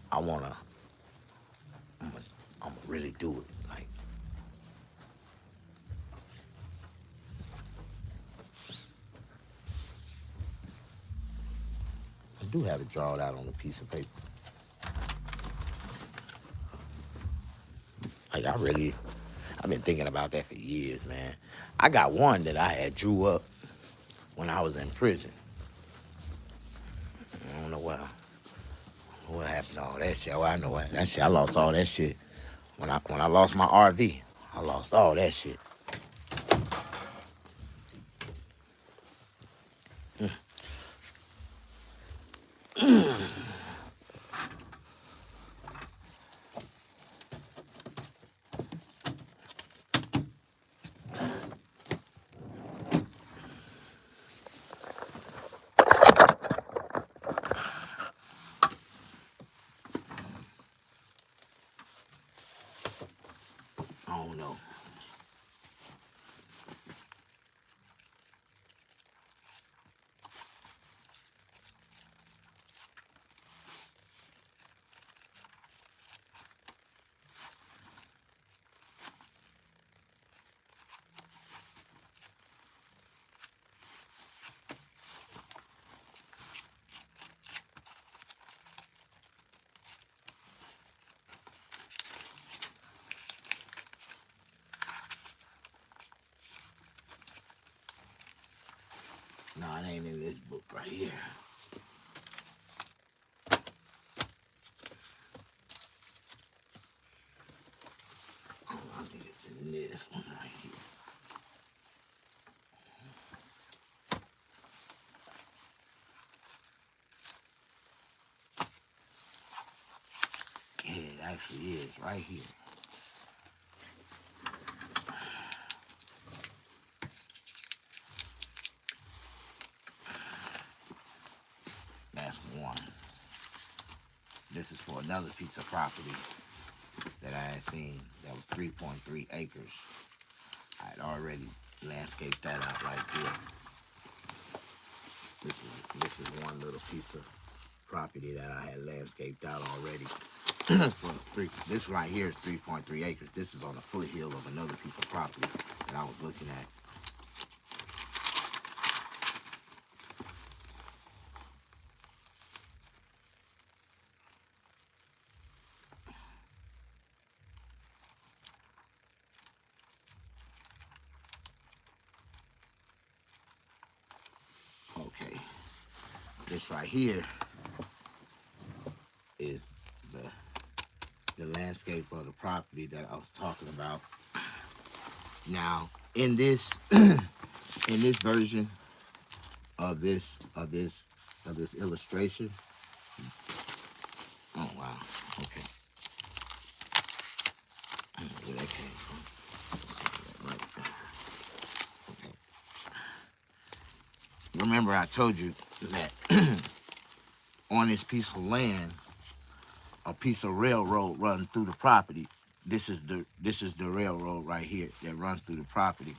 I'm gonna really do it. Like, I do have it drawn out on a piece of paper. Like, I've been thinking about that for years, man. I got one that I had drew up when I was in prison. I don't know what happened to all that shit. Well, I know what that shit. I lost all that shit when I lost my RV. I lost all that shit. I don't know. No, it ain't in this book right here. Oh, I think it's in this one right here. actually is right here. That's one. This is for another piece of property that I had seen that was 3.3 acres. I had already landscaped that out right there. This is one little piece of property that I had landscaped out already. This right here is 3.3 acres. This is on the foothill of another piece of property that I was looking at. Okay, this right here is the landscape of the property that I was talking about. Now, in this in this version of this illustration, oh wow, okay, I don't know where that came from. Right. Okay. Remember, I told you that on this piece of land, a piece of railroad runs through the property. This is the railroad right here that runs through the property.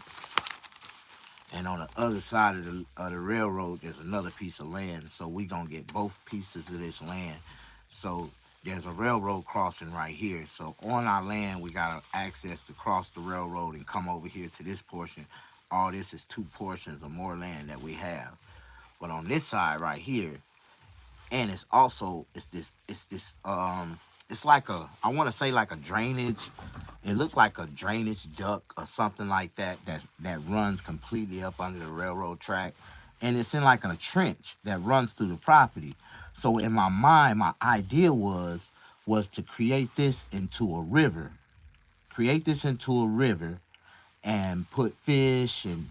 And on the other side of the railroad, there's another piece of land. So we gonna get both pieces of this land. So there's a railroad crossing right here. So on our land, we got access to cross the railroad and come over here to this portion. All this is 2 portions of more land that we have. But on this side right here, and it's like I want to say like a drainage. It looked like a drainage duct or something like that runs completely up under the railroad track, and it's in like a trench that runs through the property. So in my mind, my idea was to create this into a river, and put fish and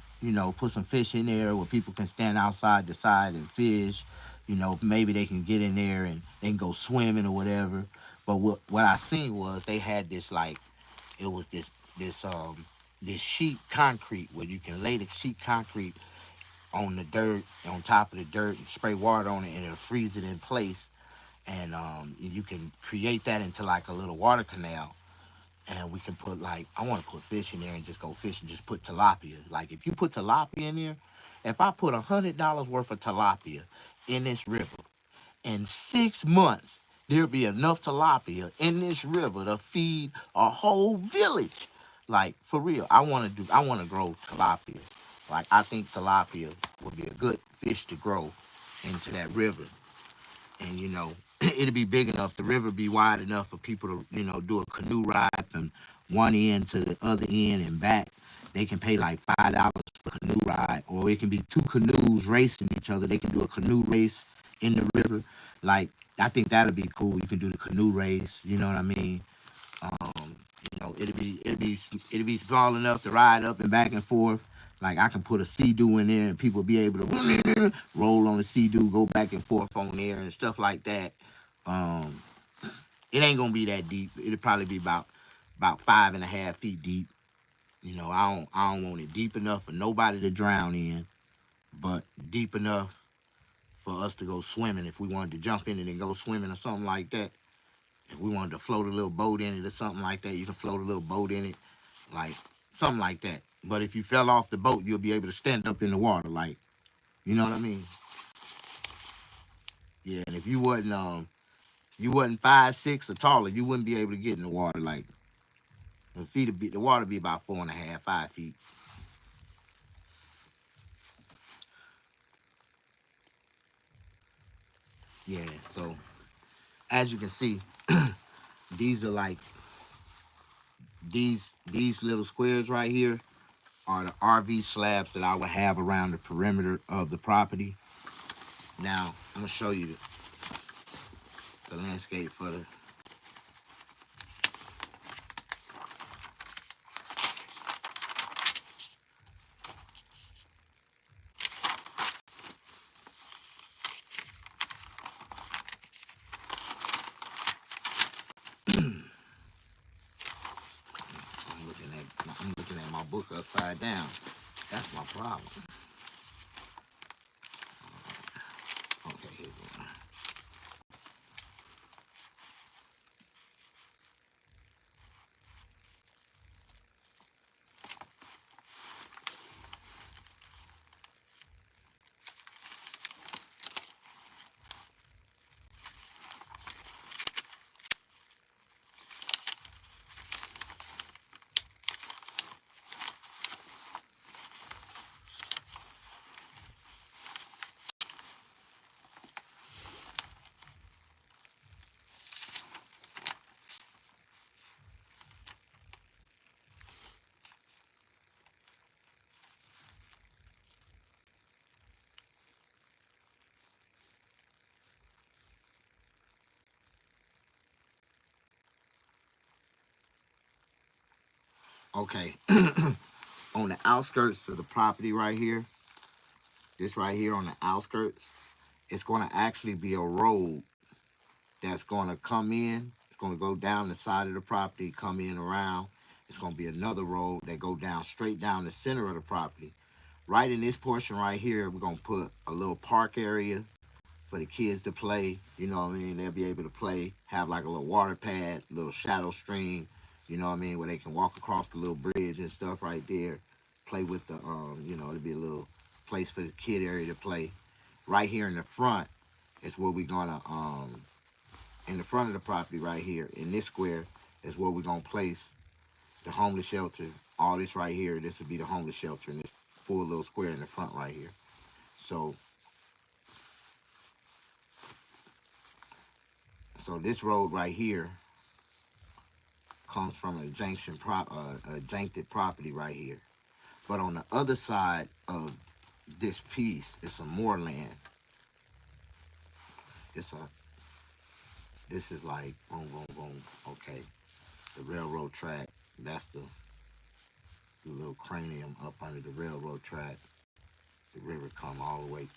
put some fish in there where people can stand outside the side and fish. Maybe they can get in there and they can go swimming or whatever. But what I seen was they had this like it was this sheet concrete where you can lay the sheet concrete on the dirt, on top of the dirt, and spray water on it, and it'll freeze it in place. And you can create that into like a little water canal. And we can put like, I want to put fish in there and just go fish and just put tilapia. Like if you put tilapia in there, if I put $100 worth of tilapia in this river, in 6 months, there'll be enough tilapia in this river to feed a whole village. Like for real, I want to grow tilapia. Like I think tilapia would be a good fish to grow into that river. And it'll be big enough, the river be wide enough for people to do a canoe ride from one end to the other end and back. They can pay like $5 for a canoe ride, or it can be 2 canoes racing each other. They can do a canoe race in the river. Like I think that'll be cool. You can do the canoe race, you know what I mean? It'll be small enough to ride up and back and forth. Like I can put a sea-doo in there and people be able to roll on the sea-doo, go back and forth on there and stuff like that. Um, it ain't gonna be that deep. It'll probably be about 5.5 feet deep. I don't want it deep enough for nobody to drown in, but deep enough for us to go swimming if we wanted to jump in it and go swimming or something like that. If we wanted to float a little boat in it or something like that, you can float a little boat in it, like something like that. But if you fell off the boat, you'll be able to stand up in the water, like, you know what I mean? Yeah, and if you wasn't 5'6" or taller, you wouldn't be able to get in the water. Like the water be about 4.5, 5 feet. Yeah, so as you can see, these are like these little squares right here are the RV slabs that I would have around the perimeter of the property. Now I'm gonna show you the landscape for the upside down. That's my problem. Okay, here we go. Okay, on the outskirts of the property right here, this right here on the outskirts, it's going to actually be a road that's going to come in. It's going to go down the side of the property, come in around. It's going to be another road that go down straight down the center of the property. Right in this portion right here, we're going to put a little park area for the kids to play. You know what I mean? They'll be able to play, have like a little water pad, little shadow stream, you know what I mean, where they can walk across the little bridge and stuff right there. Play with the, it'll be a little place for the kid area to play. Right here in the front is where we're gonna, in the front of the property right here, in this square, is where we're gonna place the homeless shelter. All this right here, this will be the homeless shelter in this full little square in the front right here. So this road right here comes from a a janked property right here. But on the other side of this piece, it's some more land. It's a, this is like boom, boom, boom. Okay, the railroad track. That's the little cranium up under the railroad track. The river come all the way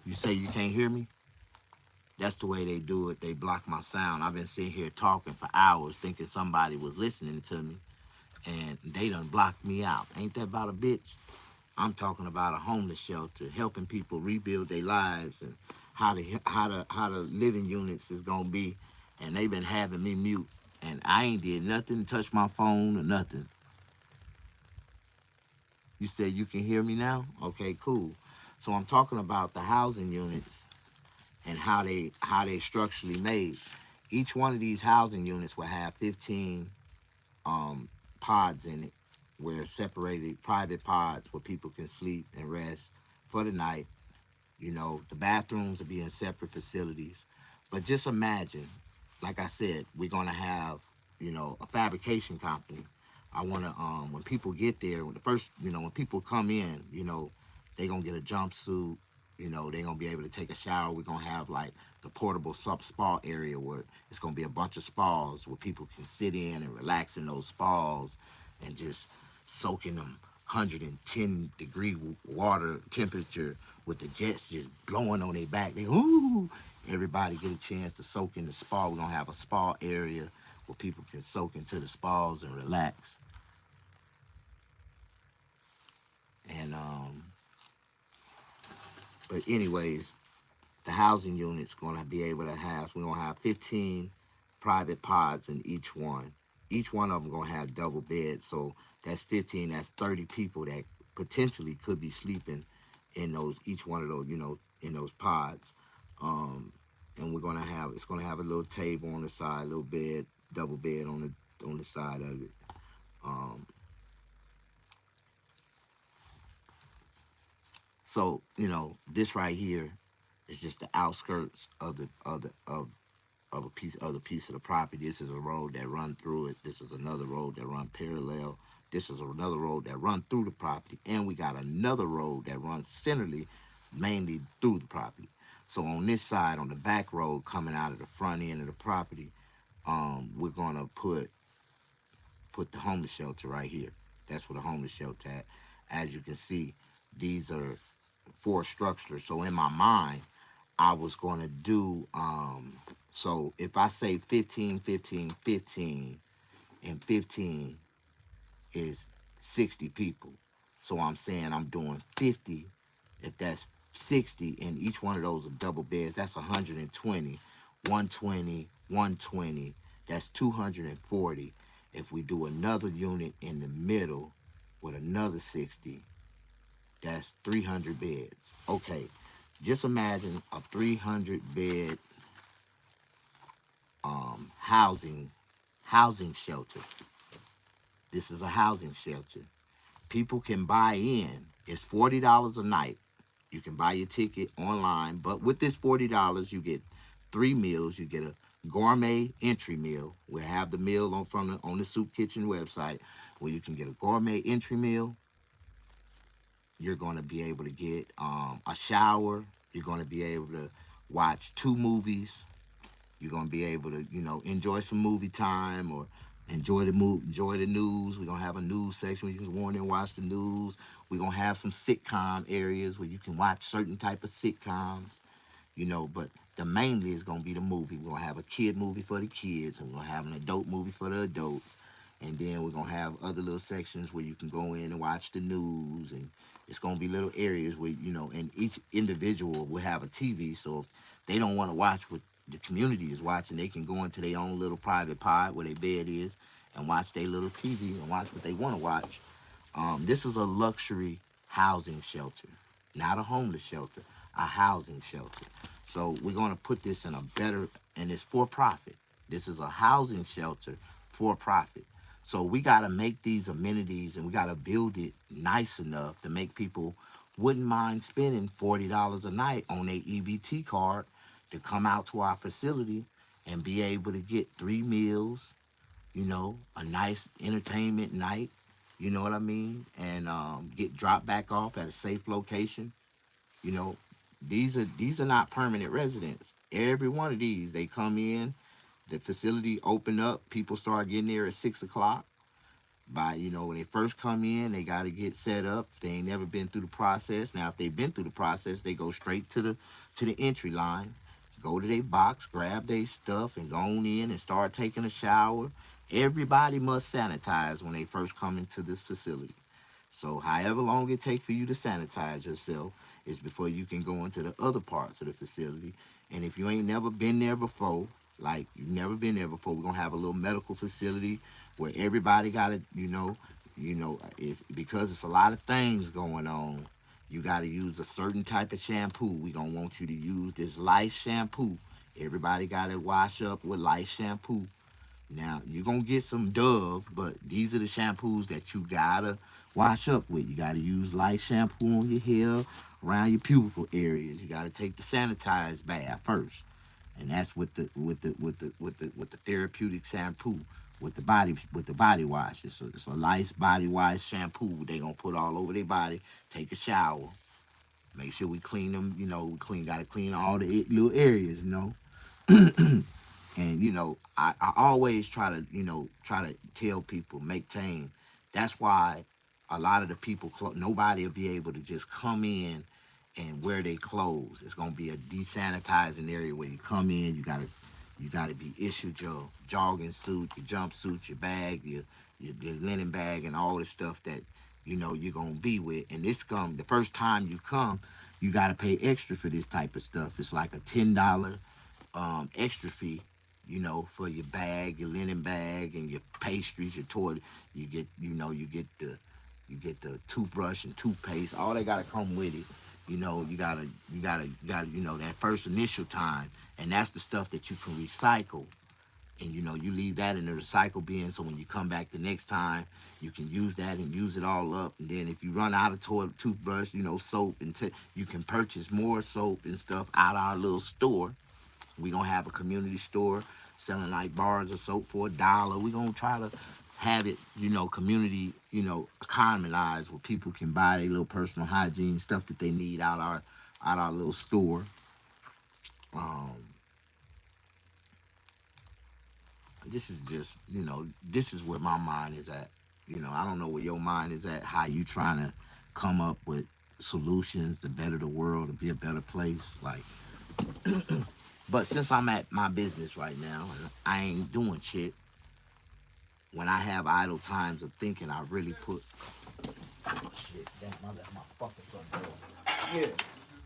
You say you can't hear me? That's the way they do it. They block my sound. I've been sitting here talking for hours thinking somebody was listening to me, and they done blocked me out. Ain't that about a bitch? I'm talking about a homeless shelter, helping people rebuild their lives and how the living units is gonna be. And they been having me mute, and I ain't did nothing, touch my phone or nothing. You said you can hear me now? Okay, cool. So I'm talking about the housing units and how they structurally made. Each one of these housing units will have 15 um, pods in it, where separated private pods where people can sleep and rest for the night. You know, the bathrooms will be in separate facilities. But just imagine, like I said, we're gonna have, a fabrication company. I wanna when people get there, when the first, when people come in, they gonna get a jumpsuit, they gonna be able to take a shower. We're gonna have like the portable sub spa area where it's gonna be a bunch of spas where people can sit in and relax in those spas and just soak in them 110-degree water temperature with the jets just blowing on their back. Ooh, everybody get a chance to soak in the spa. We're gonna have a spa area where people can soak into the spas and relax. And but anyways, the housing unit's gonna be able to have. We're gonna have 15 private pods in each one. Each one of them gonna have double beds, so that's 15. That's 30 people that potentially could be sleeping in those each one of those, in those pods. Um, and we're gonna have it's gonna have a little table on the side, a little bed, double bed on the side of it. Um, so this right here is just the outskirts of a piece of the property. This is a road that run through it. This is another road that run parallel. This is another road that run through the property, and we got another road that runs centrally, mainly through the property. So on this side, on the back road coming out of the front end of the property, we're gonna put the homeless shelter right here. That's where the homeless shelter at. As you can see, these are four structures. So in my mind, I was going to do, so if I say 15, 15, 15, and 15 is 60 people. So I'm saying I'm doing 50. If that's 60, and each one of those are double beds, that's 120, 120, 120, that's 240. If we do another unit in the middle with another 60, that's 300 beds. Okay, just imagine a 300 bed housing shelter. This is a housing shelter. People can buy in. It's $40 a night. You can buy your ticket online, but with this $40, you get 3 meals. You get a gourmet entry meal. We'll have the meal on the Soup Kitchen website, where you can get a gourmet entry meal. You're going to be able to get a shower. You're going to be able to watch 2 movies. You're gonna be able to, enjoy some movie time or enjoy the news. We're gonna have a news section where you can go in and watch the news. We're gonna have some sitcom areas where you can watch certain type of sitcoms, but the mainly is gonna be the movie. We're gonna have a kid movie for the kids, and we're gonna have an adult movie for the adults. And then we're gonna have other little sections where you can go in and watch the news, and it's gonna be little areas where and each individual will have a TV. So if they don't want to watch what the community is watching, they can go into their own little private pod where their bed is and watch their little TV and watch what they want to watch. This is a luxury housing shelter, not a homeless shelter, a housing shelter. So we're gonna put this in a better, and it's for profit. This is a housing shelter for profit. So we got to make these amenities, and we got to build it nice enough to make people wouldn't mind spending $40 a night on their EBT card to come out to our facility and be able to get 3 meals, a nice entertainment night, you know what I mean, and get dropped back off at a safe location. You know, these are not permanent residents. Every one of these, they come in, the facility open up, people start getting there at 6 o'clock. By when they first come in, they got to get set up. If they ain't never been through the process. Now, if they've been through the process, they go straight to the entry line, go to their box, grab their stuff, and go on in and start taking a shower. Everybody must sanitize when they first come into this facility. So, however long it takes for you to sanitize yourself is before you can go into the other parts of the facility. And if you ain't never been there before, like you've never been there before, we're gonna have a little medical facility where everybody gotta, it's because it's a lot of things going on. You gotta use a certain type of shampoo. We don't want you to use this light shampoo. Everybody gotta wash up with light shampoo. Now you're gonna get some Dove, but these are the shampoos that you gotta wash up with. You gotta use light shampoo on your hair, around your pupil areas. You gotta take the sanitized bath first, and that's with the therapeutic shampoo with the body wash. It's a nice body wash shampoo they gonna put all over their body. Take a shower. Make sure we clean them. We gotta clean all the little areas. And I always try to tell people maintain. That's why a lot of the people nobody will be able to just come in and wear their clothes. It's gonna be a desanitizing area where you come in. You gotta be issued your jogging suit, your jumpsuit, your bag, your linen bag, and all the stuff that you're gonna be with. And the first time you come, you gotta pay extra for this type of stuff. It's like a $10 extra fee, for your bag, your linen bag, and your pastries, your toilet. You get the toothbrush and toothpaste. All they gotta come with it. You gotta that first initial time, and that's the stuff that you can recycle. And you leave that in the recycle bin, so when you come back the next time, you can use that and use it all up. And then if you run out of toilet toothbrush, soap, and you can purchase more soap and stuff out of our little store. We gonna have a community store selling like bars of soap for $1. We gonna try to have it, community, economized where people can buy their little personal hygiene stuff that they need out our little store. Um, this is just, this is where my mind is at. I don't know where your mind is at. How you trying to come up with solutions to better the world, to be a better place, like. But since I'm at my business right now and I ain't doing shit, when I have idle times of thinking, I really put. Oh shit, damn, I left my fucking front door. Yeah.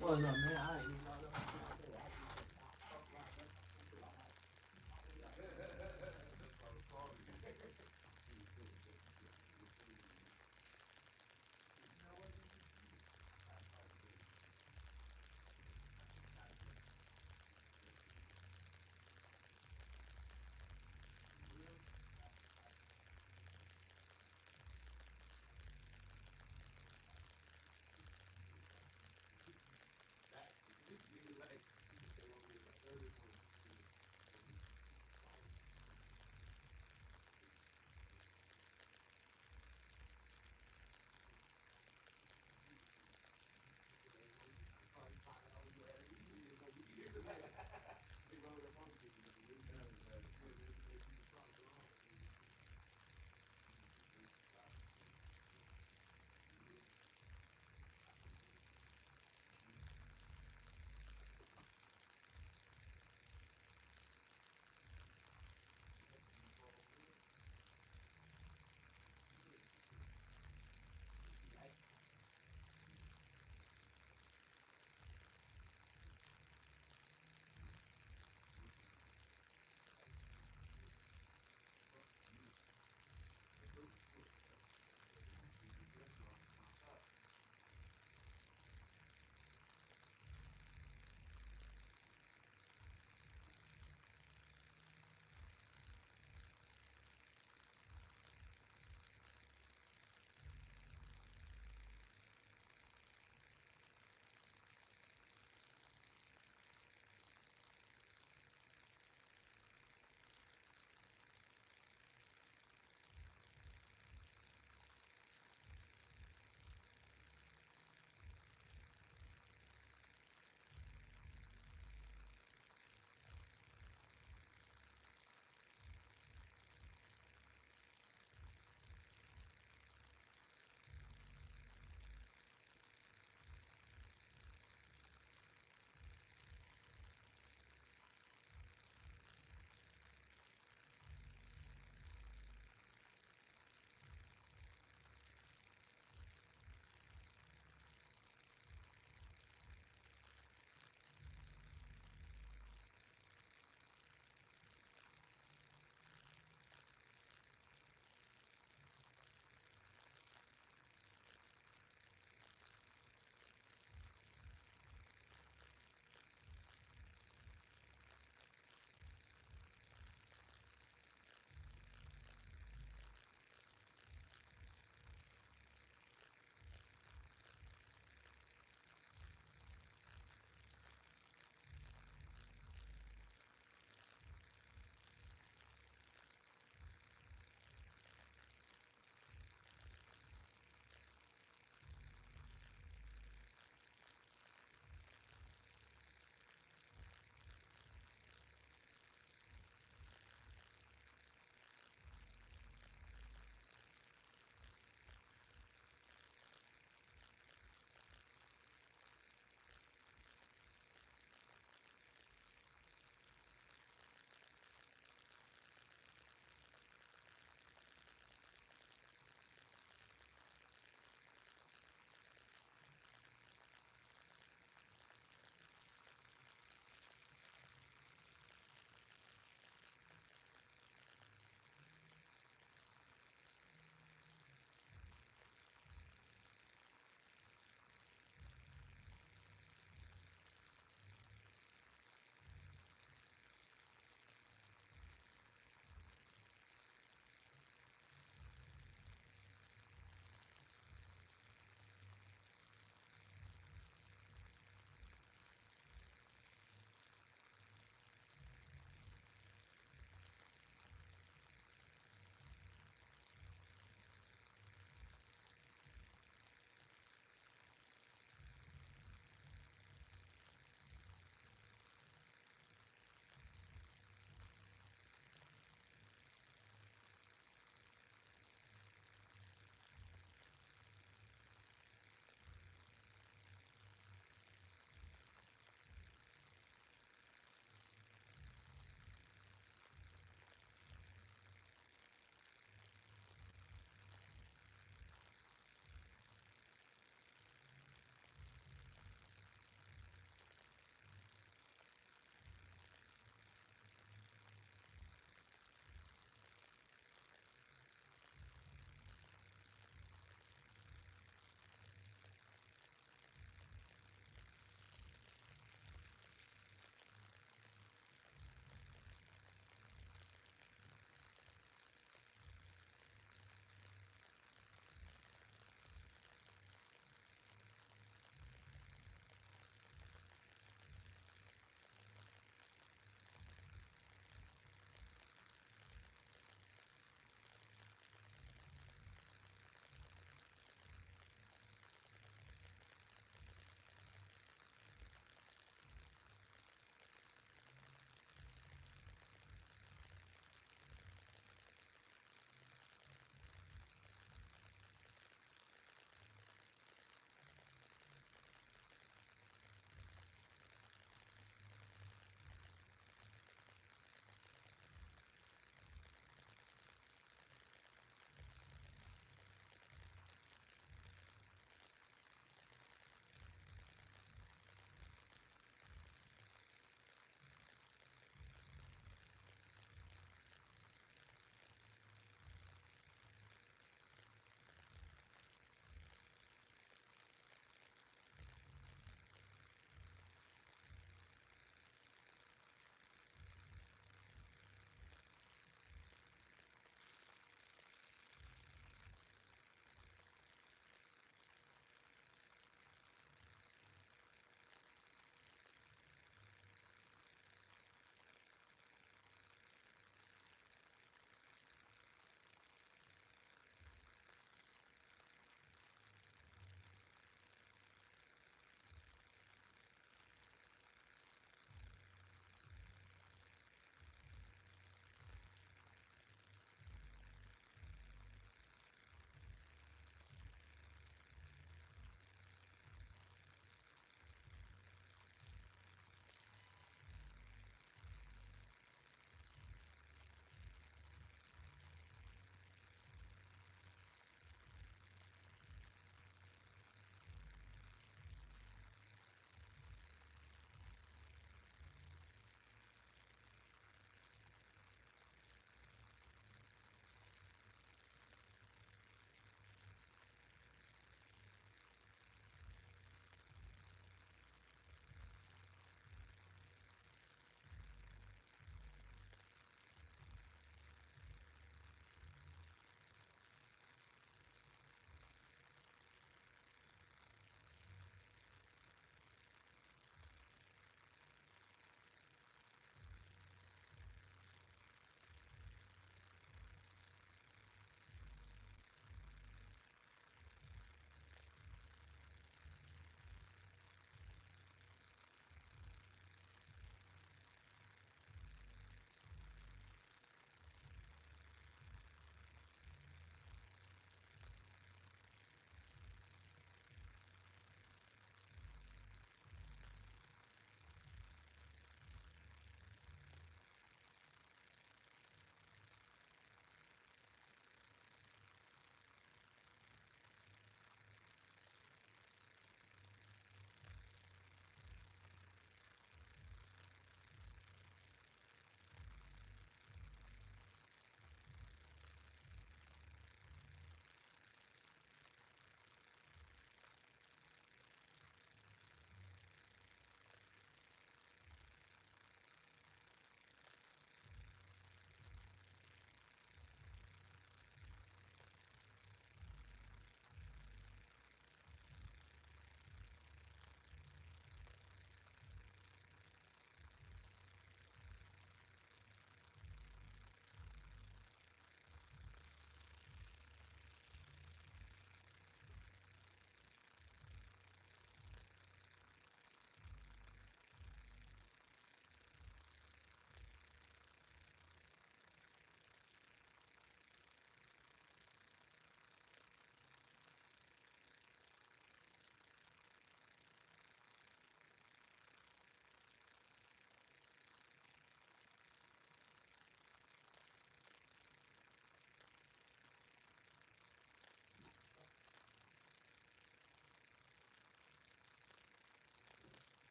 Well, no, man, I ain't even know that.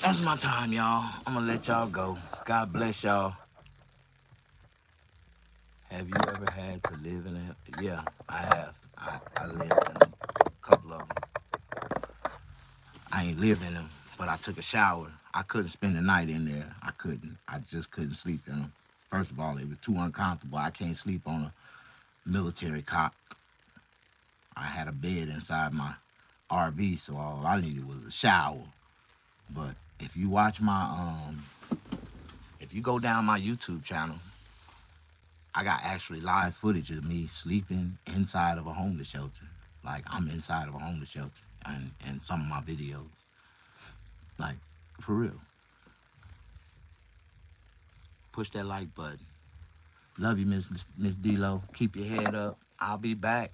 That's my time, y'all. I'm gonna let y'all go. God bless y'all. Have you ever had to live in a? Yeah, I have. I lived in a couple of them. I ain't lived in them, but I took a shower. I couldn't spend the night in there. I couldn't. I just couldn't sleep in them. First of all, it was too uncomfortable. I can't sleep on a military cot. I had a bed inside my RV, so all I needed was a shower. But if you go down my YouTube channel, I got actually live footage of me sleeping inside of a homeless shelter. Like I'm inside of a homeless shelter, and some of my videos, like for real. Push that like button. Love you, Miss D-Lo. Keep your head up. I'll be back.